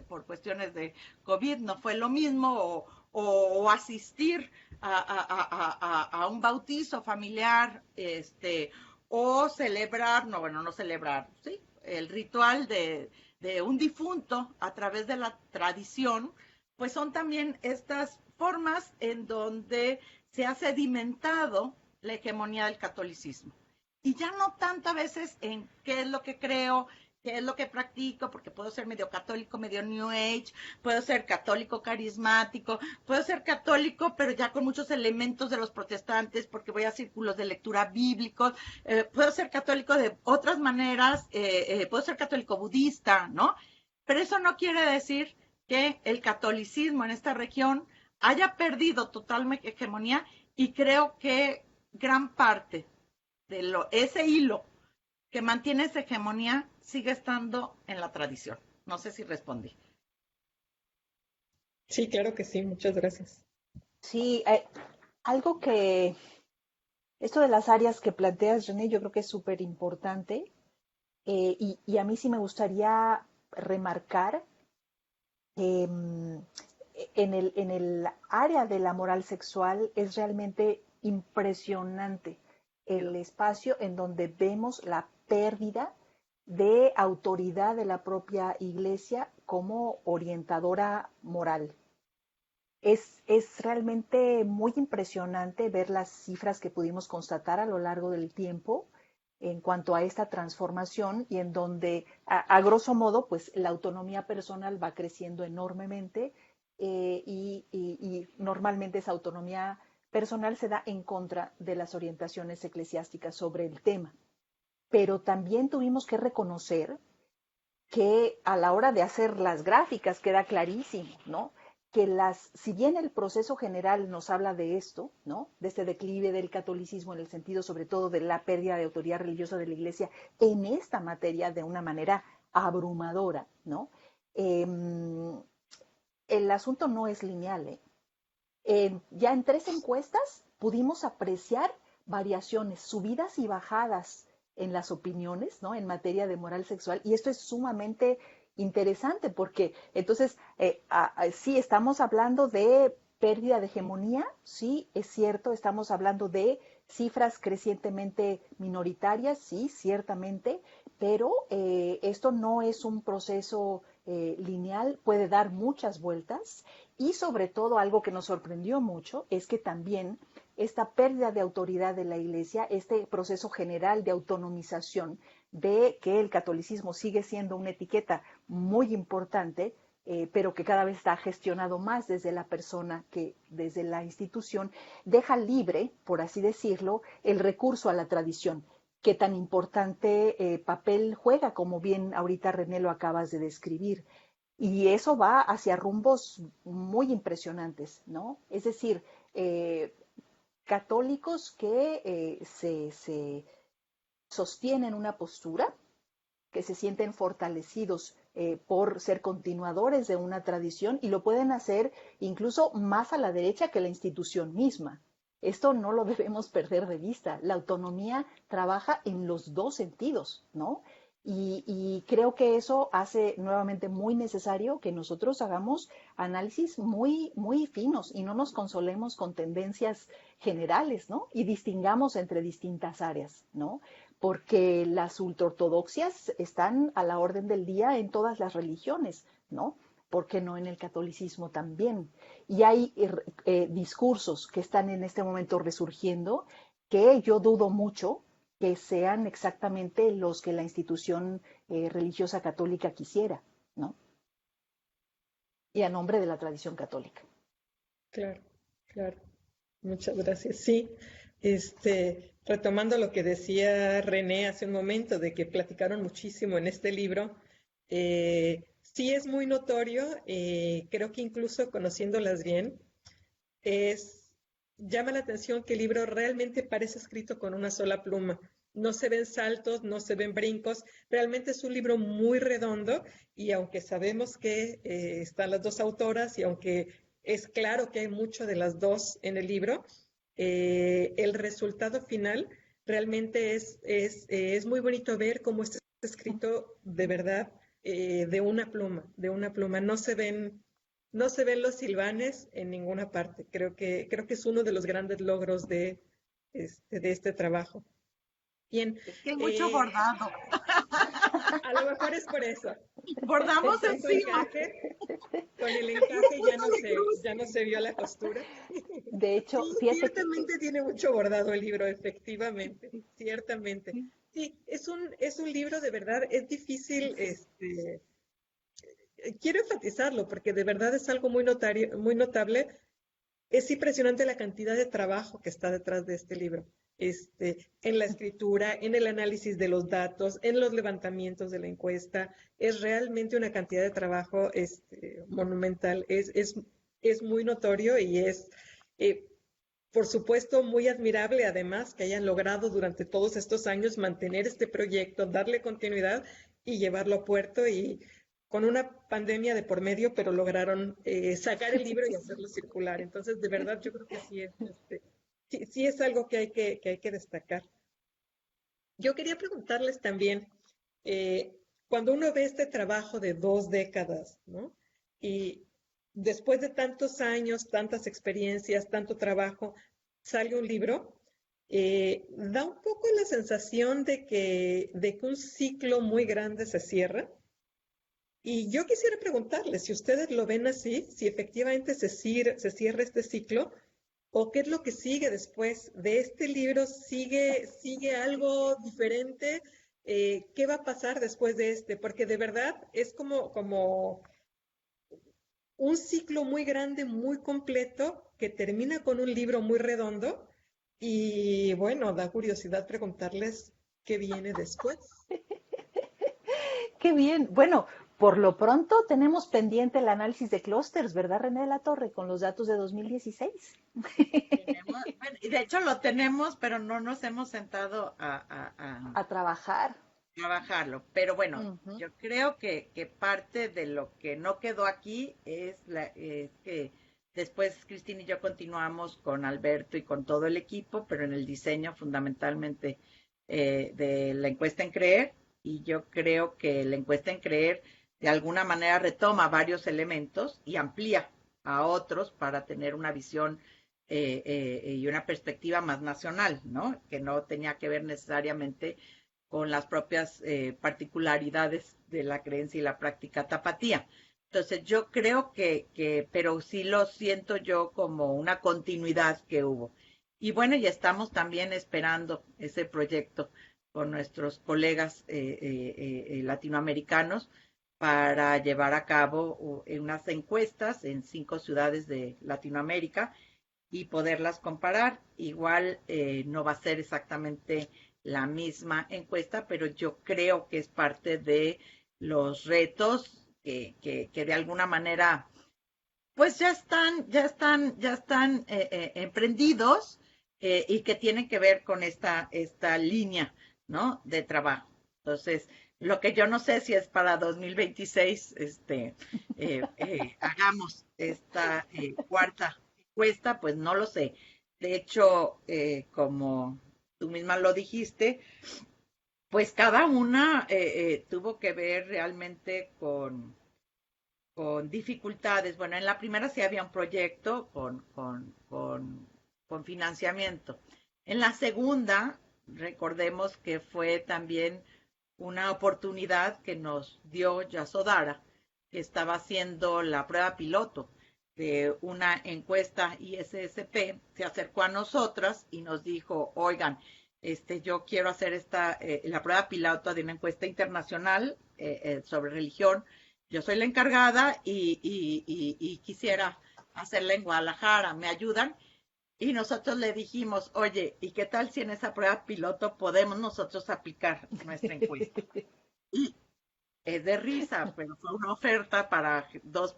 por cuestiones de COVID no fue lo mismo, o asistir a un bautizo familiar, o celebrar, no, bueno, no celebrar, sí, el ritual de un difunto a través de la tradición, pues son también estas formas en donde se ha sedimentado la hegemonía del catolicismo. Y ya no tanto a veces en qué es lo que creo, qué es lo que practico, porque puedo ser medio católico, medio New Age, puedo ser católico carismático, puedo ser católico, pero ya con muchos elementos de los protestantes, porque voy a círculos de lectura bíblicos, puedo ser católico de otras maneras, puedo ser católico budista, ¿no? Pero eso no quiere decir que el catolicismo en esta región haya perdido totalmente hegemonía, y creo que gran parte de ese hilo que mantiene esa hegemonía sigue estando en la tradición. No sé si respondí. Sí, claro que sí, muchas gracias. Sí, algo que, esto de las áreas que planteas, René, yo creo que es súper importante, y a mí sí me gustaría remarcar que en el área de la moral sexual es realmente impresionante el espacio en donde vemos la pérdida de autoridad de la propia iglesia como orientadora moral. Es realmente muy impresionante ver las cifras que pudimos constatar a lo largo del tiempo en cuanto a esta transformación, y en donde, a grosso modo, pues la autonomía personal va creciendo enormemente, y normalmente esa autonomía personal se da en contra de las orientaciones eclesiásticas sobre el tema. Pero también tuvimos que reconocer que a la hora de hacer las gráficas queda clarísimo, ¿no? Que si bien el proceso general nos habla de esto, ¿no? De este declive del catolicismo en el sentido sobre todo de la pérdida de autoridad religiosa de la Iglesia en esta materia de una manera abrumadora, ¿no? El asunto no es lineal, ¿eh? Ya en 3 encuestas pudimos apreciar variaciones, subidas y bajadas en las opiniones, ¿no? En materia de moral sexual. Y esto es sumamente interesante porque entonces, sí, estamos hablando de pérdida de hegemonía, sí, es cierto, estamos hablando de cifras crecientemente minoritarias, sí, ciertamente, pero esto no es un proceso lineal, puede dar muchas vueltas, y sobre todo algo que nos sorprendió mucho es que también esta pérdida de autoridad de la Iglesia, este proceso general de autonomización, de que el catolicismo sigue siendo una etiqueta muy importante, pero que cada vez está gestionado más desde la persona que desde la institución, deja libre, por así decirlo, el recurso a la tradición. Qué tan importante papel juega, como bien ahorita René lo acabas de describir. Y eso va hacia rumbos muy impresionantes, ¿no? Es decir, católicos que se sostienen una postura, que se sienten fortalecidos por ser continuadores de una tradición, y lo pueden hacer incluso más a la derecha que la institución misma. Esto no lo debemos perder de vista. La autonomía trabaja en los dos sentidos, ¿no? Y creo que eso hace nuevamente muy necesario que nosotros hagamos análisis muy, muy finos y no nos consolemos con tendencias generales, ¿no? Y distingamos entre distintas áreas, ¿no? Porque las ultraortodoxias están a la orden del día en todas las religiones, ¿no? ¿Por qué no en el catolicismo también? Y hay discursos que están en este momento resurgiendo que yo dudo mucho que sean exactamente los que la institución religiosa católica quisiera, ¿no? Y a nombre de la tradición católica. Claro, claro. Muchas gracias. Sí, retomando lo que decía René hace un momento, de que platicaron muchísimo en este libro, sí es muy notorio, creo que incluso conociéndolas bien, es, llama la atención que el libro realmente parece escrito con una sola pluma. No se ven saltos, no se ven brincos, realmente es un libro muy redondo y aunque sabemos que están las dos autoras y aunque es claro que hay mucho de las dos en el libro, el resultado final realmente es muy bonito ver cómo está escrito de verdad de una pluma, de una pluma. No se ven los silvanes en ninguna parte. Creo que es uno de los grandes logros de este trabajo. Bien, Es que hay mucho bordado. a lo mejor es por eso. Bordamos Tanto encima. encaje, con el encaje ya no se vio la costura. De hecho, Sí, fíjate que ciertamente tiene mucho bordado el libro, efectivamente, ciertamente. Sí, es un libro de verdad, es difícil, quiero enfatizarlo porque de verdad es algo muy notable. Es impresionante la cantidad de trabajo que está detrás de este libro, en la escritura, en el análisis de los datos, en los levantamientos de la encuesta. Es realmente una cantidad de trabajo monumental. Es muy notorio y es, por supuesto, muy admirable además que hayan logrado durante todos estos años mantener este proyecto, darle continuidad y llevarlo a puerto y con una pandemia de por medio, pero lograron sacar el libro y hacerlo circular. Entonces, de verdad, yo creo que sí es algo que hay que destacar. Yo quería preguntarles también, eh, cuando uno ve este trabajo de 2 décadas, ¿no? Y después de tantos años, tantas experiencias, tanto trabajo, sale un libro, da un poco la sensación de que un ciclo muy grande se cierra. Y yo quisiera preguntarles si ustedes lo ven así, si efectivamente se cierra este ciclo, o qué es lo que sigue después de este libro, sigue algo diferente, qué va a pasar después de este, porque de verdad es como un ciclo muy grande, muy completo, que termina con un libro muy redondo, y bueno, da curiosidad preguntarles qué viene después. qué bien. Bueno, por lo pronto tenemos pendiente el análisis de clústeres, ¿verdad, René de la Torre? Con los datos de 2016. Bueno, y de hecho lo tenemos, pero no nos hemos sentado A trabajar. trabajarlo. Pero bueno, Ujú. yo creo que parte de lo que no quedó aquí es que después Cristina y yo continuamos con Alberto y con todo el equipo, pero en el diseño fundamentalmente de la encuesta en Creer. Y yo creo que la encuesta en Creer de alguna manera retoma varios elementos y amplía a otros para tener una visión y una perspectiva más nacional, ¿no? Que no tenía que ver necesariamente con las propias particularidades de la creencia y la práctica tapatía. Entonces yo creo pero sí lo siento yo como una continuidad que hubo. Y bueno, ya estamos también esperando ese proyecto con nuestros colegas latinoamericanos para llevar a cabo unas encuestas en 5 ciudades de Latinoamérica y poderlas comparar. Igual no va a ser exactamente la misma encuesta, pero yo creo que es parte de los retos que de alguna manera pues ya están emprendidos y que tienen que ver con esta línea, ¿no? De trabajo. Entonces, lo que yo no sé si es para 2026, hagamos esta cuarta encuesta, pues no lo sé. De hecho, como tú misma lo dijiste, Pues cada una tuvo que ver realmente con dificultades. Bueno, en la primera sí había un proyecto con financiamiento. En la segunda, recordemos que fue también una oportunidad que nos dio Yasodara, que estaba haciendo la prueba piloto de una encuesta ISSP, se acercó a nosotras y nos dijo, oigan, yo quiero hacer la prueba piloto de una encuesta internacional sobre religión. Yo soy la encargada y quisiera hacerla en Guadalajara. ¿Me ayudan? Y nosotros le dijimos, oye, ¿y qué tal si en esa prueba piloto podemos nosotros aplicar nuestra encuesta? Y es de risa, pero fue una oferta para dos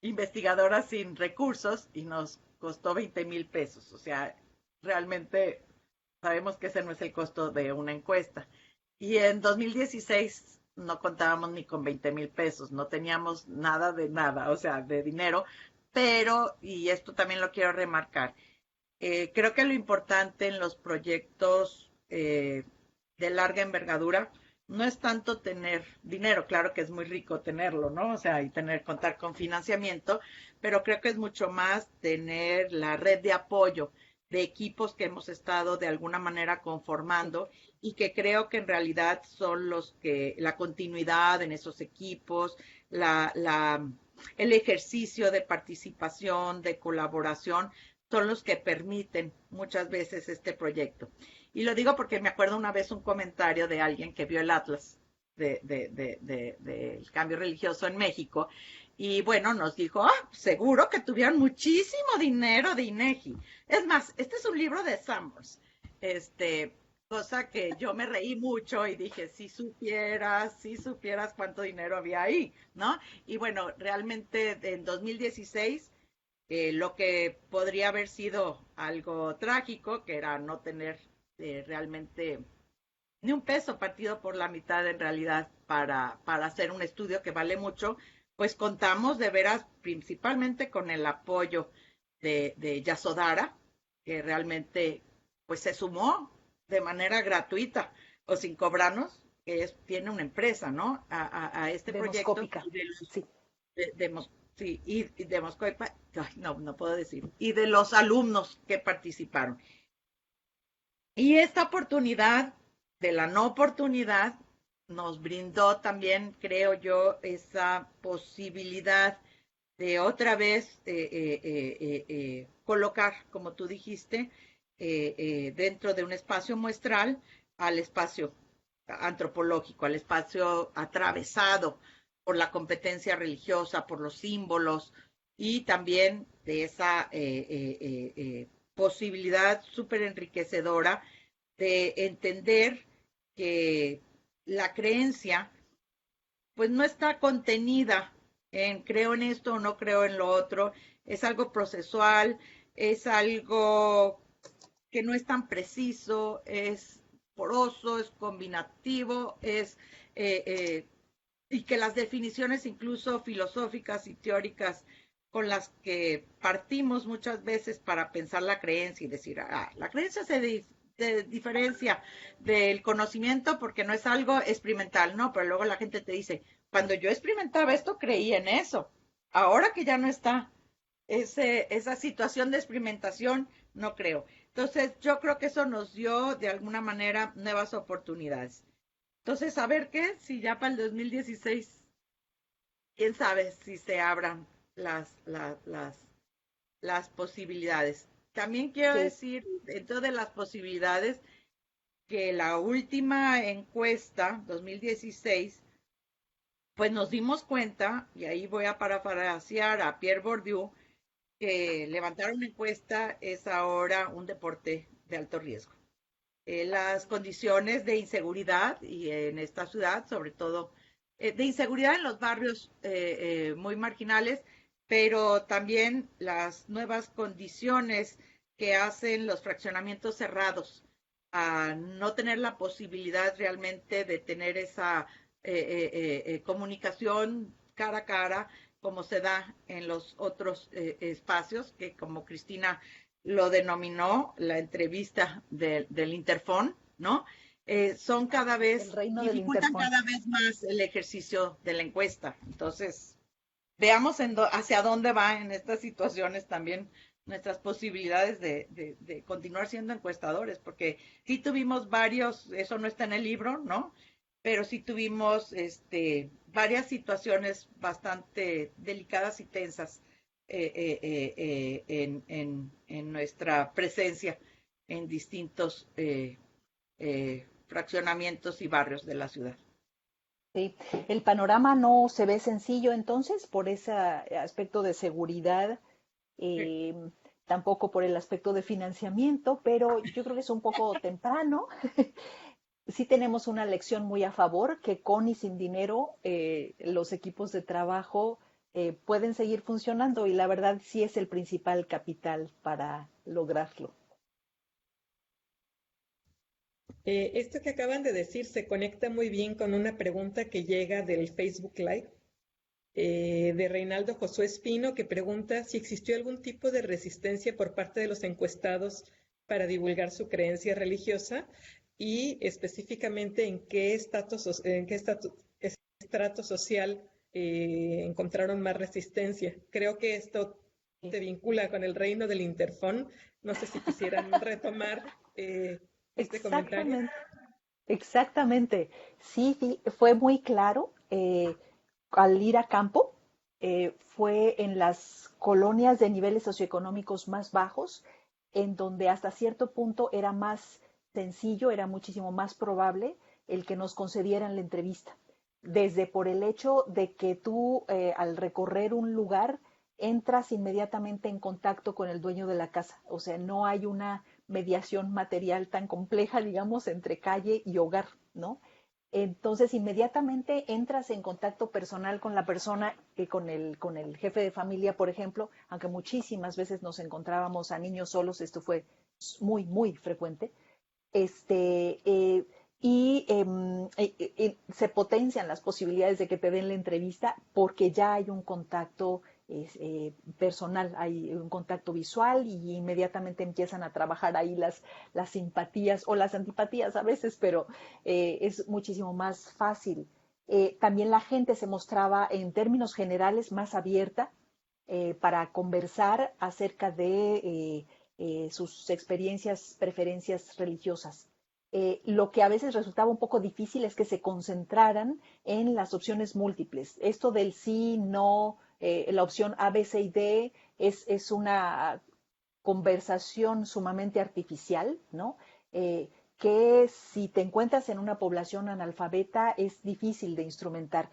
investigadoras sin recursos y nos costó 20,000 pesos. O sea, realmente sabemos que ese no es el costo de una encuesta. Y en 2016 no contábamos ni con 20,000 pesos, no teníamos nada de nada, o sea, de dinero, pero, y esto también lo quiero remarcar, creo que lo importante en los proyectos de larga envergadura no es tanto tener dinero, claro que es muy rico tenerlo, ¿no? O sea, y contar con financiamiento, pero creo que es mucho más tener la red de apoyo de equipos que hemos estado de alguna manera conformando y que creo que en realidad son la continuidad en esos equipos, el ejercicio de participación, de colaboración, son los que permiten muchas veces este proyecto. Y lo digo porque me acuerdo una vez un comentario de alguien que vio el Atlas del cambio religioso en México y bueno, nos dijo, seguro que tuvieron muchísimo dinero de INEGI. Es más, este es un libro de Summers, cosa que yo me reí mucho y dije, si supieras cuánto dinero había ahí, ¿no? Y bueno, realmente en 2016 lo que podría haber sido algo trágico, que era no tener realmente ni un peso partido por la mitad en realidad para hacer un estudio que vale mucho, pues contamos de veras principalmente con el apoyo de Yasodara, que realmente pues se sumó de manera gratuita o sin cobrarnos, tiene una empresa, ¿no? A este proyecto Demoscópica, y de los sí. sí, y de Moscoipa, no puedo decir, y de los alumnos que participaron. Y esta oportunidad de la no oportunidad nos brindó también, creo yo, esa posibilidad de otra vez colocar, como tú dijiste, dentro de un espacio muestral al espacio antropológico, al espacio atravesado por la competencia religiosa, por los símbolos y también de esa posibilidad súper enriquecedora de entender que la creencia pues no está contenida en creo en esto o no creo en lo otro, es algo procesual, es algo que no es tan preciso, es poroso, es combinativo, y que las definiciones incluso filosóficas y teóricas con las que partimos muchas veces para pensar la creencia y decir, la creencia se diferencia del conocimiento porque no es algo experimental, ¿no? Pero luego la gente te dice, cuando yo experimentaba esto, creí en eso. Ahora que ya no está esa situación de experimentación, no creo. Entonces, yo creo que eso nos dio de alguna manera nuevas oportunidades. Entonces, a ver qué, si ya para el 2016, quién sabe si se abran las posibilidades. También quiero Que decir, dentro de las posibilidades, que la última encuesta, 2016, pues nos dimos cuenta, y ahí voy a parafrasear a Pierre Bourdieu, que levantar una encuesta es ahora un deporte de alto riesgo. Las condiciones de inseguridad y en esta ciudad, sobre todo de inseguridad en los barrios muy marginales, pero también las nuevas condiciones que hacen los fraccionamientos cerrados a no tener la posibilidad realmente de tener esa comunicación cara a cara como se da en los otros espacios, que como Cristina lo denominó la entrevista del Interfón, ¿no? Son cada El vez, reino del dificultan Interfón. cada vez más el ejercicio de la encuesta. Entonces, veamos hacia dónde va en estas situaciones también nuestras posibilidades de continuar siendo encuestadores, porque sí tuvimos varios, eso no está en el libro, ¿no? Pero sí tuvimos varias situaciones bastante delicadas y tensas en nuestra presencia en distintos fraccionamientos y barrios de la ciudad. Sí, el panorama no se ve sencillo entonces por ese aspecto de seguridad, eh, tampoco por el aspecto de financiamiento, pero yo creo que es un poco temprano. Sí tenemos una lección muy a favor, que con y sin dinero los equipos de trabajo pueden seguir funcionando y la verdad sí es el principal capital para lograrlo. Esto que acaban de decir se conecta muy bien con una pregunta que llega del Facebook Live de Reinaldo Josué Espino, que pregunta si existió algún tipo de resistencia por parte de los encuestados para divulgar su creencia religiosa y específicamente en qué estrato social encontraron más resistencia. Creo que esto se vincula con el reino del Interfón. No sé si quisieran retomar este comentario. Exactamente, exactamente. Sí, sí, fue muy claro al ir a campo. Fue en las colonias de niveles socioeconómicos más bajos, en donde hasta cierto punto era más sencillo, era muchísimo más probable el que nos concedieran la entrevista. Desde por el hecho de que tú al recorrer un lugar entras inmediatamente en contacto con el dueño de la casa. O sea, no hay una mediación material tan compleja, digamos, entre calle y hogar, ¿no? Entonces, inmediatamente entras en contacto personal con la persona, con el jefe de familia, por ejemplo, aunque muchísimas veces nos encontrábamos a niños solos, esto fue muy, muy frecuente. Este, se potencian las posibilidades de que te den la entrevista porque ya hay un contacto personal, hay un contacto visual y inmediatamente empiezan a trabajar ahí las simpatías o las antipatías a veces, pero es muchísimo más fácil. También la gente se mostraba en términos generales más abierta para conversar acerca de sus experiencias, preferencias religiosas. Lo que a veces resultaba un poco difícil es que se concentraran en las opciones múltiples. Esto del sí, no, la opción A, B, C y D es una conversación sumamente artificial, ¿no? Que si te encuentras en una población analfabeta es difícil de instrumentar.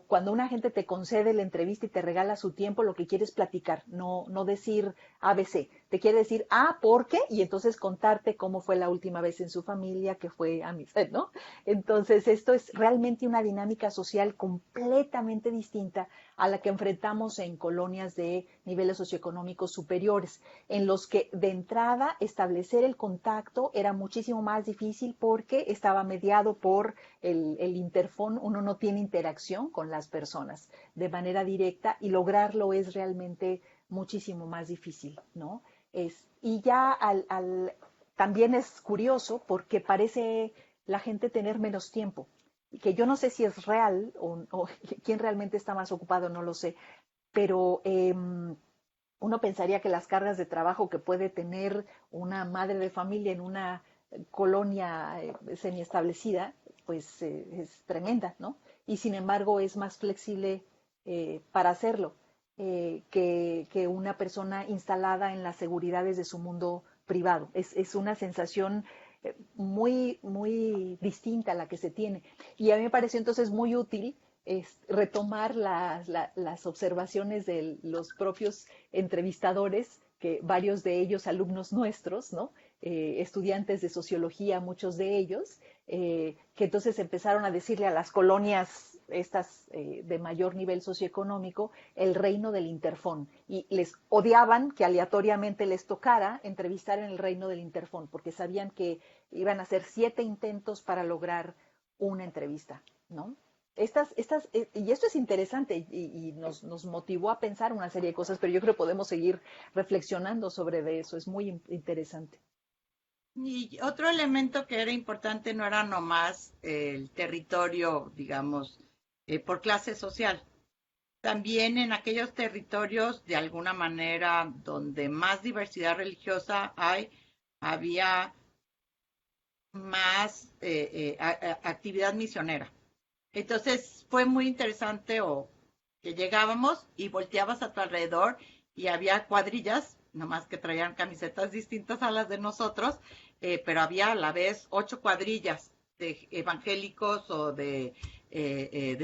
Cuando una gente te concede la entrevista y te regala su tiempo, lo que quiere es platicar, no decir ABC. Te quiere decir, ¿por qué? Y entonces contarte cómo fue la última vez en su familia, que fue amistad, ¿no? Entonces, esto es realmente una dinámica social completamente distinta a la que enfrentamos en colonias de niveles socioeconómicos superiores, en los que de entrada establecer el contacto era muchísimo más difícil porque estaba mediado por el interfón, uno no tiene interacción con las personas de manera directa y lograrlo es realmente muchísimo más difícil, ¿no? Y ya también es curioso porque parece la gente tener menos tiempo, que yo no sé si es real o quién realmente está más ocupado, no lo sé, pero uno pensaría que las cargas de trabajo que puede tener una madre de familia en una colonia semiestablecida, pues es tremenda, ¿no? Y sin embargo es más flexible para hacerlo que una persona instalada en las seguridades de su mundo privado. Es una sensación muy, muy distinta a la que se tiene. Y a mí me pareció entonces muy útil retomar las observaciones de los propios entrevistadores, que varios de ellos alumnos nuestros, ¿no? Estudiantes de sociología, muchos de ellos, que entonces empezaron a decirle a las colonias estas de mayor nivel socioeconómico el reino del Interfón y les odiaban que aleatoriamente les tocara entrevistar en el reino del Interfón porque sabían que iban a hacer 7 intentos para lograr una entrevista, ¿no? Y esto es interesante y nos motivó a pensar una serie de cosas, pero yo creo que podemos seguir reflexionando sobre de eso, es muy interesante. Y otro elemento que era importante no era nomás el territorio, digamos, por clase social. También en aquellos territorios, de alguna manera, donde más diversidad religiosa hay, había más actividad misionera. Entonces fue muy interesante que llegábamos y volteabas a tu alrededor y había cuadrillas, nomás que traían camisetas distintas a las de nosotros, pero había a la vez 8 cuadrillas de evangélicos o de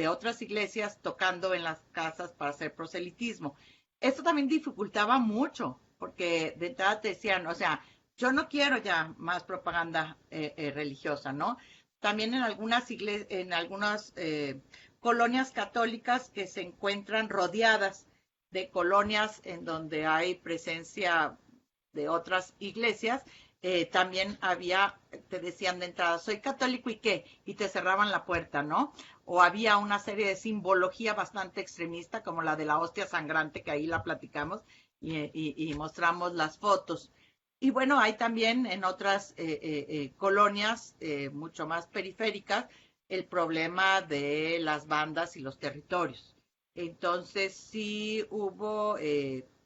otras iglesias tocando en las casas para hacer proselitismo. Esto también dificultaba mucho, porque de entrada te decían, o sea, yo no quiero ya más propaganda religiosa, ¿no? También en algunas iglesias, en algunas colonias católicas que se encuentran rodeadas de colonias en donde hay presencia de otras iglesias, también te decían de entrada, soy católico y qué, y te cerraban la puerta, ¿no? O había una serie de simbología bastante extremista, como la de la hostia sangrante, que ahí la platicamos y mostramos las fotos. Y bueno, hay también en otras colonias mucho más periféricas el problema de las bandas y los territorios. Entonces sí hubo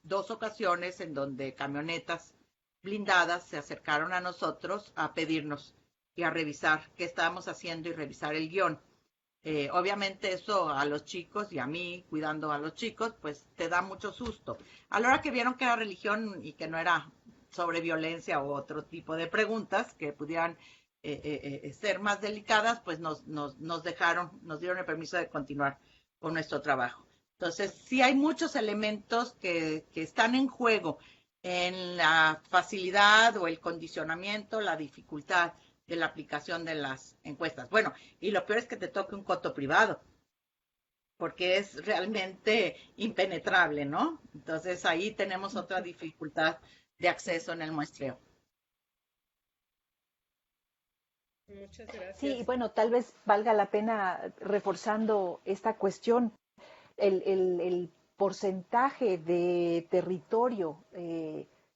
2 ocasiones en donde camionetas blindadas se acercaron a nosotros a pedirnos y a revisar qué estábamos haciendo y revisar el guión. Obviamente eso a los chicos y a mí, cuidando a los chicos, pues te da mucho susto. A la hora que vieron que era religión y que no era sobre violencia u otro tipo de preguntas que pudieran ser más delicadas, pues nos dejaron, nos dieron el permiso de continuar con nuestro trabajo. Entonces, sí hay muchos elementos que están en juego en la facilidad o el condicionamiento, la dificultad de la aplicación de las encuestas. Bueno, y lo peor es que te toque un coto privado, porque es realmente impenetrable, ¿no? Entonces ahí tenemos otra dificultad de acceso en el muestreo. Muchas Sí, gracias. bueno, tal vez valga la pena reforzando esta cuestión, el porcentaje de territorio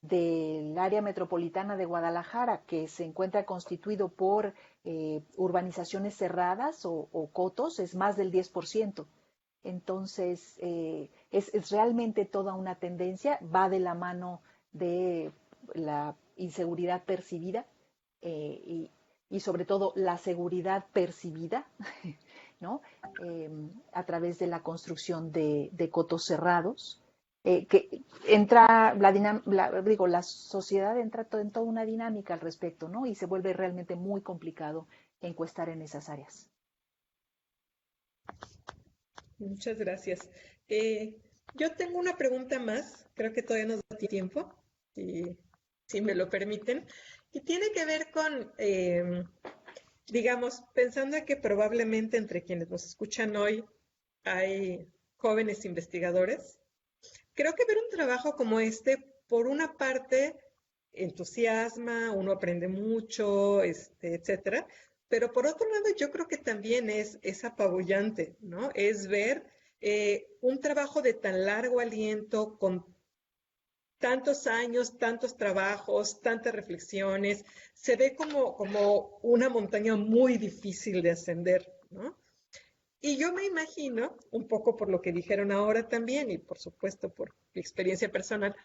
del área metropolitana de Guadalajara que se encuentra constituido por urbanizaciones cerradas o cotos es más del 10%. Entonces, es realmente toda una tendencia, va de la mano de la inseguridad percibida y sobre todo la seguridad percibida, ¿no? A través de la construcción de cotos cerrados, que entra la sociedad entra en toda una dinámica al respecto, ¿no? Y se vuelve realmente muy complicado encuestar en esas áreas. Muchas gracias. Yo tengo una pregunta más, creo que todavía nos da tiempo, si, si me lo permiten, y tiene que ver con, digamos, pensando en que probablemente entre quienes nos escuchan hoy hay jóvenes investigadores. Creo que ver un trabajo como este, por una parte, entusiasma, uno aprende mucho, etcétera, pero por otro lado, yo creo que también es apabullante, ¿no? Es ver un trabajo de tan largo aliento, con tantos años, tantos trabajos, tantas reflexiones, se ve como una montaña muy difícil de ascender, ¿no? Y yo me imagino, un poco por lo que dijeron ahora también, y por supuesto por mi experiencia personal,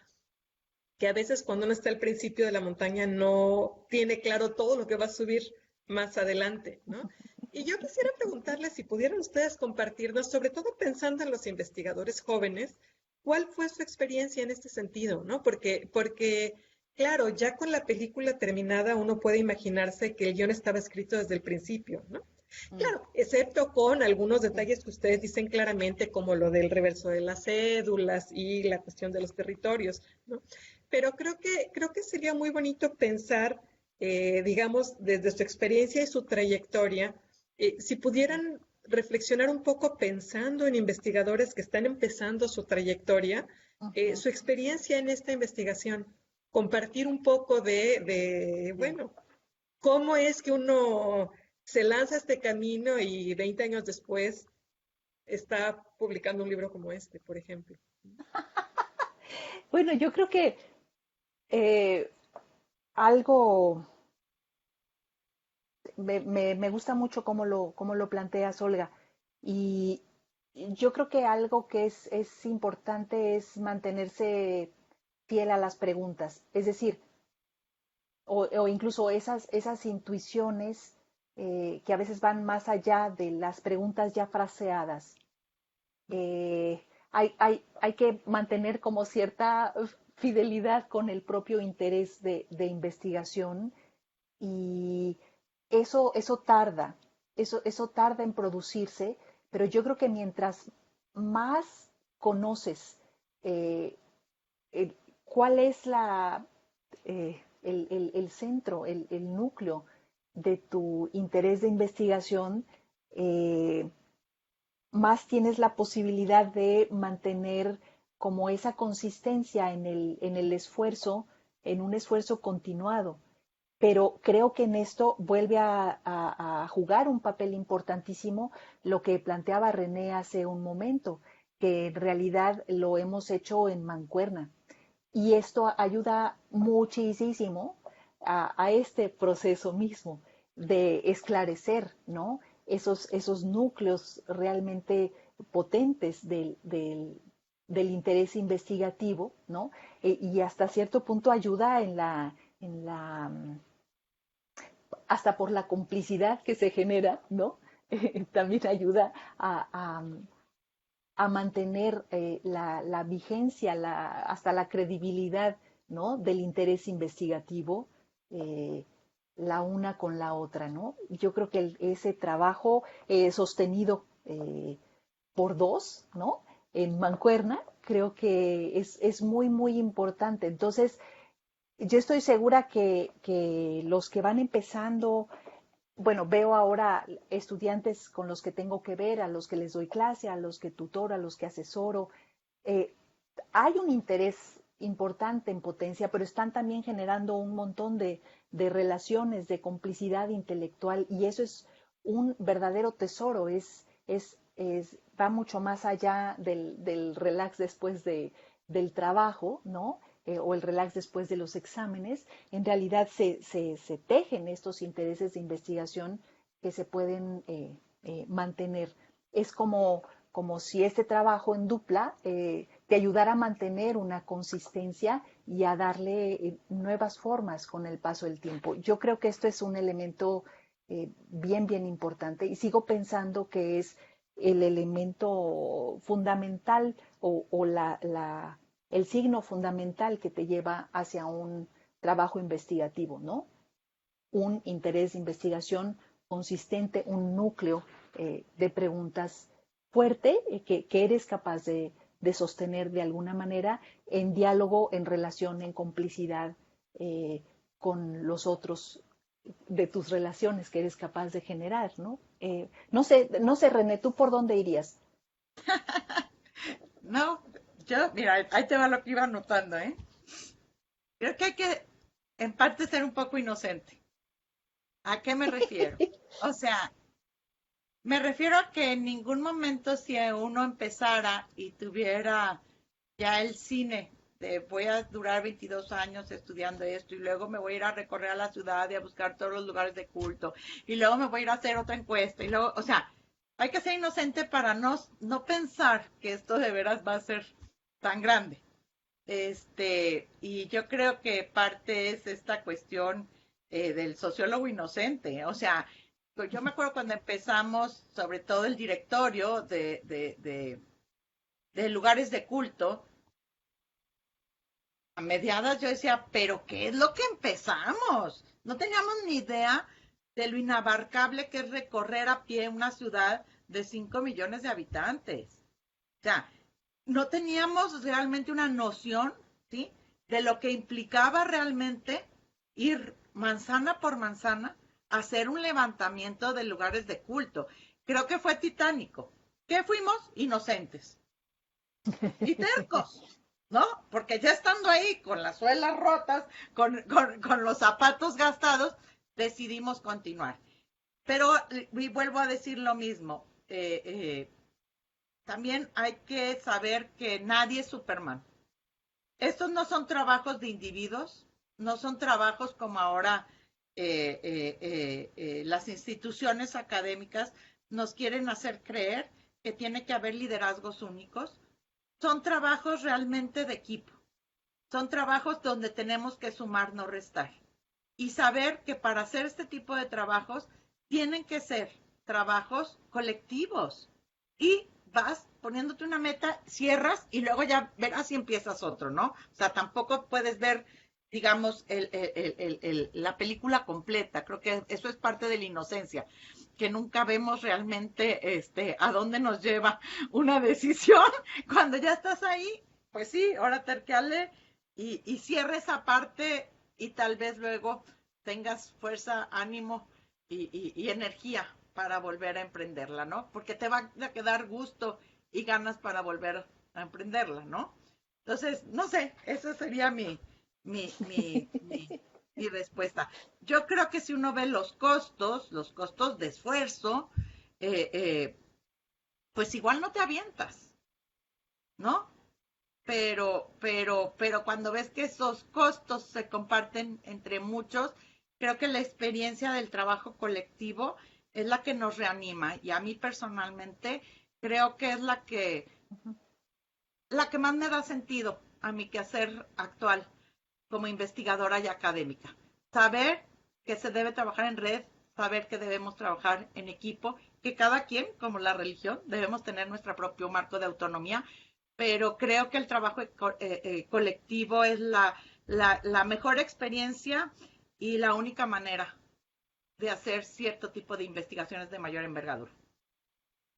que a veces cuando uno está al principio de la montaña no tiene claro todo lo que va a subir más adelante, ¿no? Y yo quisiera preguntarles si pudieran ustedes compartirnos, sobre todo pensando en los investigadores jóvenes, ¿cuál fue su experiencia en este sentido, ¿no? Porque claro, ya con la película terminada uno puede imaginarse que el guión estaba escrito desde el principio, ¿no? Mm, Claro, excepto con algunos detalles que ustedes dicen claramente, como lo del reverso de las cédulas y la cuestión de los territorios, ¿no? Pero creo que sería muy bonito pensar, digamos, desde su experiencia y su trayectoria, si pudieran reflexionar un poco pensando en investigadores que están empezando su trayectoria, ujú, su experiencia en esta investigación, compartir un poco sí. bueno, cómo es que uno se lanza a este camino y 20 años después está publicando un libro como este, por ejemplo. Bueno, yo creo que eh, algo. me gusta mucho cómo lo planteas, Olga. Y yo creo que algo que es importante es mantenerse fiel a las preguntas. Es decir, o incluso esas intuiciones que a veces van más allá de las preguntas ya fraseadas. Hay que mantener como cierta fidelidad con el propio interés de investigación y eso tarda, eso tarda en producirse, pero yo creo que mientras más conoces eh, el- cuál es el centro, el núcleo de tu interés de investigación, eh, más tienes la posibilidad de mantener como esa consistencia en el esfuerzo, en un esfuerzo continuado. Pero creo que en esto vuelve a jugar un papel importantísimo lo que planteaba René hace un momento, que en realidad lo hemos hecho en mancuerna. Y esto ayuda muchísimo a este proceso mismo de esclarecer, ¿no? Esos núcleos realmente potentes del interés investigativo, ¿no? Y hasta cierto punto ayuda hasta por la complicidad que se genera, ¿no? También ayuda a mantener la vigencia, hasta la credibilidad, ¿no? Del interés investigativo, eh, la una con la otra, ¿no? Yo creo que ese trabajo sostenido por dos, ¿no? En mancuerna, creo que es muy, muy importante. Entonces, yo estoy segura que los que van empezando, bueno, veo ahora estudiantes con los que tengo que ver, a los que les doy clase, a los que tutoro, a los que asesoro. eh, Hay un interés importante en potencia, pero están también generando un montón de relaciones, de complicidad intelectual, y eso es un verdadero tesoro, va mucho más allá del relax después del trabajo, ¿no? O el relax después de los exámenes. En realidad se tejen estos intereses de investigación que se pueden mantener. Es como si este trabajo en dupla te ayudara a mantener una consistencia y a darle nuevas formas con el paso del tiempo. Yo creo que esto es un elemento bien, bien importante y sigo pensando que es el elemento fundamental o el signo fundamental que te lleva hacia un trabajo investigativo, ¿no? Un interés de investigación consistente, un núcleo de preguntas fuerte que eres capaz sostener de alguna manera en diálogo, en relación, en complicidad con los otros de tus relaciones que eres capaz de generar, ¿no? No sé, René, ¿tú por dónde irías? No, yo, mira, ahí te va lo que iba anotando, ¿eh? Creo que hay que, en parte, ser un poco inocente. ¿A qué me refiero? O sea, me refiero a que en ningún momento si uno empezara y tuviera ya el cine de voy a durar 22 años estudiando esto y luego me voy a ir a recorrer a la ciudad y a buscar todos los lugares de culto y luego me voy a ir a hacer otra encuesta y luego, o sea, hay que ser inocente para no pensar que esto de veras va a ser tan grande. Y yo creo que parte es esta cuestión del sociólogo inocente. O sea, pues yo me acuerdo cuando empezamos, sobre todo el directorio de lugares de culto, a mediadas yo decía, pero ¿qué es lo que empezamos? No teníamos ni idea de lo inabarcable que es recorrer a pie una ciudad de 5 millones de habitantes. O sea, no teníamos realmente una noción, ¿sí? De lo que implicaba realmente ir manzana por manzana a hacer un levantamiento de lugares de culto. Creo que fue titánico. ¿Qué fuimos? Inocentes y tercos, ¿no? Porque ya estando ahí con las suelas rotas, con los zapatos gastados, decidimos continuar. Pero, y vuelvo a decir lo mismo, también hay que saber que nadie es Superman. Estos no son trabajos de individuos, no son trabajos como ahora las instituciones académicas nos quieren hacer creer que tiene que haber liderazgos únicos. Son trabajos realmente de equipo. Son trabajos donde tenemos que sumar, no restar. Y saber que para hacer este tipo de trabajos tienen que ser trabajos colectivos. Y vas poniéndote una meta, cierras y luego ya verás si empiezas otro, ¿no? O sea, tampoco puedes ver, digamos, la película completa. Creo que eso es parte de la inocencia, que nunca vemos realmente a dónde nos lleva una decisión. Cuando ya estás ahí, pues sí, ahora terqueale y cierra esa parte y tal vez luego tengas fuerza, ánimo y energía para volver a emprenderla, ¿no? Porque te va a quedar gusto y ganas para volver a emprenderla, ¿no? Entonces, no sé, esa sería mi, mi, mi, mi respuesta. Yo creo que si uno ve los costos de esfuerzo, eh, eh, pues igual no te avientas, ¿no? Pero cuando ves que esos costos se comparten entre muchos, creo que la experiencia del trabajo colectivo es la que nos reanima y a mí personalmente creo que es la que más me da sentido a mi quehacer actual como investigadora y académica. Saber que se debe trabajar en red, saber que debemos trabajar en equipo, que cada quien, como la religión, debemos tener nuestro propio marco de autonomía, pero creo que el trabajo colectivo es la mejor experiencia y la única manera de hacer cierto tipo de investigaciones de mayor envergadura.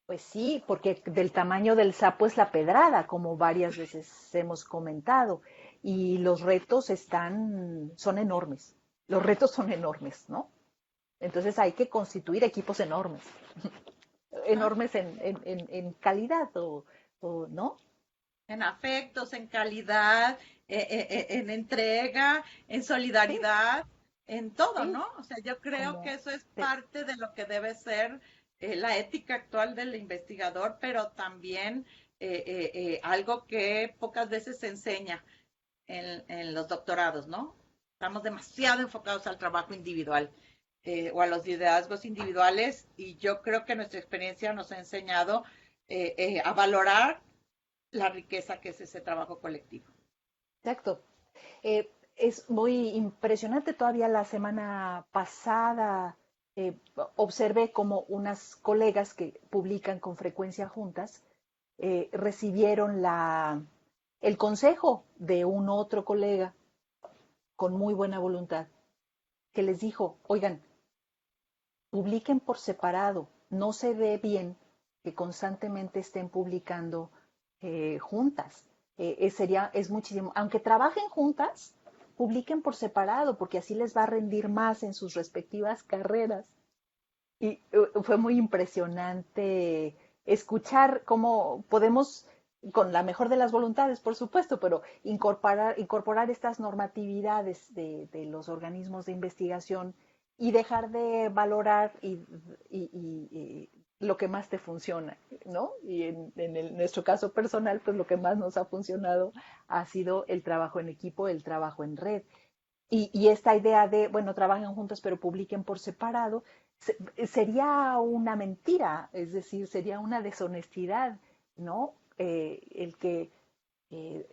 Pues sí, porque del tamaño del sapo es la pedrada, como varias veces hemos comentado, y los retos son enormes. Los retos son enormes, ¿no? Entonces hay que constituir equipos enormes, ¿Ah? enormes en calidad, ¿no? En afectos, en calidad, en entrega, en Sí, solidaridad, en todo, sí, ¿no? O sea, yo creo que como, eso es sí, parte de lo que debe ser la ética actual del investigador, pero también algo que pocas veces se enseña en los doctorados, ¿no? Estamos demasiado enfocados al trabajo individual o a los liderazgos individuales y yo creo que nuestra experiencia nos ha enseñado a valorar la riqueza que es ese trabajo colectivo. exacto. Es muy impresionante. Todavía la semana pasada eh, observé como unas colegas que publican con frecuencia juntas recibieron el consejo de un otro colega con muy buena voluntad que les dijo, oigan, publiquen por separado, no se ve bien que constantemente estén publicando juntas. Es muchísimo, aunque trabajen juntas, publiquen por separado, porque así les va a rendir más en sus respectivas carreras. Y fue muy impresionante escuchar cómo podemos, con la mejor de las voluntades, por supuesto, pero incorporar estas normatividades de los organismos de investigación y dejar de valorar y lo que más te funciona, ¿no? Y nuestro caso personal, pues lo que más nos ha funcionado ha sido el trabajo en equipo, el trabajo en red. Y esta idea de, bueno, trabajen juntos pero publiquen por separado, sería una mentira, es decir, sería una deshonestidad, ¿no? El que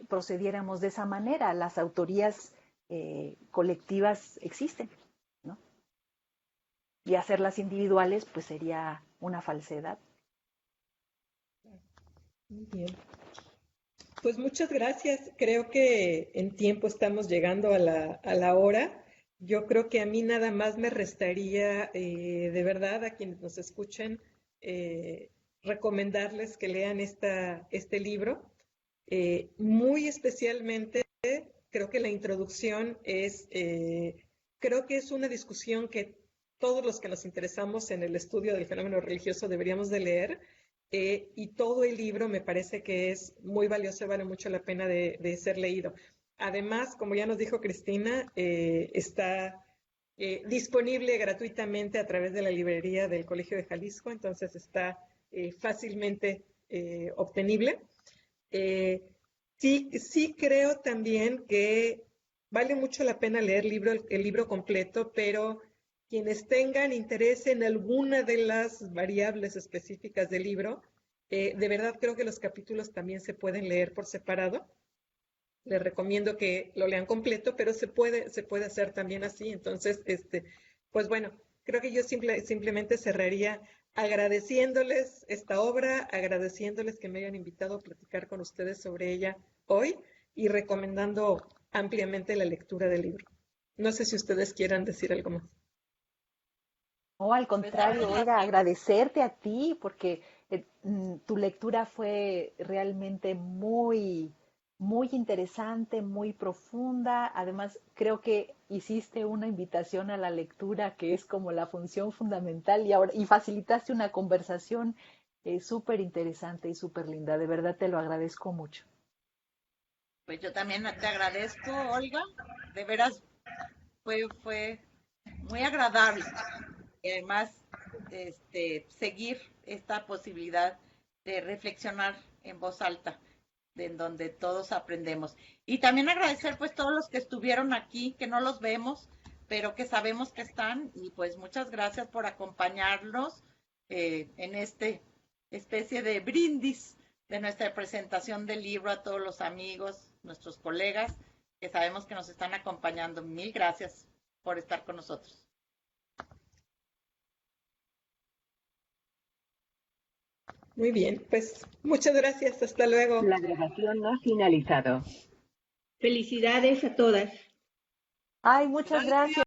procediéramos de esa manera. Las autorías colectivas existen, ¿no? Y hacerlas individuales, pues sería una falsedad. Muy bien. Pues muchas gracias. Creo que en tiempo estamos llegando a la hora. Yo creo que a mí nada más me restaría, de verdad, a quienes nos escuchen, recomendarles que lean este libro. Muy especialmente, creo que la introducción creo que es una discusión que todos los que nos interesamos en el estudio del fenómeno religioso deberíamos de leer. Y todo el libro me parece que es muy valioso y vale mucho la pena de ser leído. Además, como ya nos dijo Cristina, está disponible gratuitamente a través de la librería del Colegio de Jalisco, entonces está fácilmente obtenible. Sí creo también que vale mucho la pena leer el libro completo, pero quienes tengan interés en alguna de las variables específicas del libro, de verdad creo que los capítulos también se pueden leer por separado. Les recomiendo que lo lean completo, pero se puede hacer también así. Entonces, pues bueno, creo que yo simplemente cerraría agradeciéndoles esta obra, agradeciéndoles que me hayan invitado a platicar con ustedes sobre ella hoy y recomendando ampliamente la lectura del libro. No sé si ustedes quieran decir algo más. No, al Pues darte contrario, las Olga, agradecerte a ti porque tu lectura fue realmente muy, muy interesante, muy profunda. Además, creo que hiciste una invitación a la lectura que es como la función fundamental y facilitaste una conversación súper interesante y súper linda. De verdad te lo agradezco mucho. Pues yo también te agradezco, Olga. De veras fue muy agradable. Y además, seguir esta posibilidad de reflexionar en voz alta, en donde todos aprendemos. Y también agradecer pues todos los que estuvieron aquí, que no los vemos, pero que sabemos que están. Y pues muchas gracias por acompañarnos en este especie de brindis de nuestra presentación del libro a todos los amigos, nuestros colegas, que sabemos que nos están acompañando. Mil gracias por estar con nosotros. Muy bien, pues muchas gracias. Hasta luego. La grabación no ha finalizado. Felicidades a todas. Ay, muchas Gracias. gracias.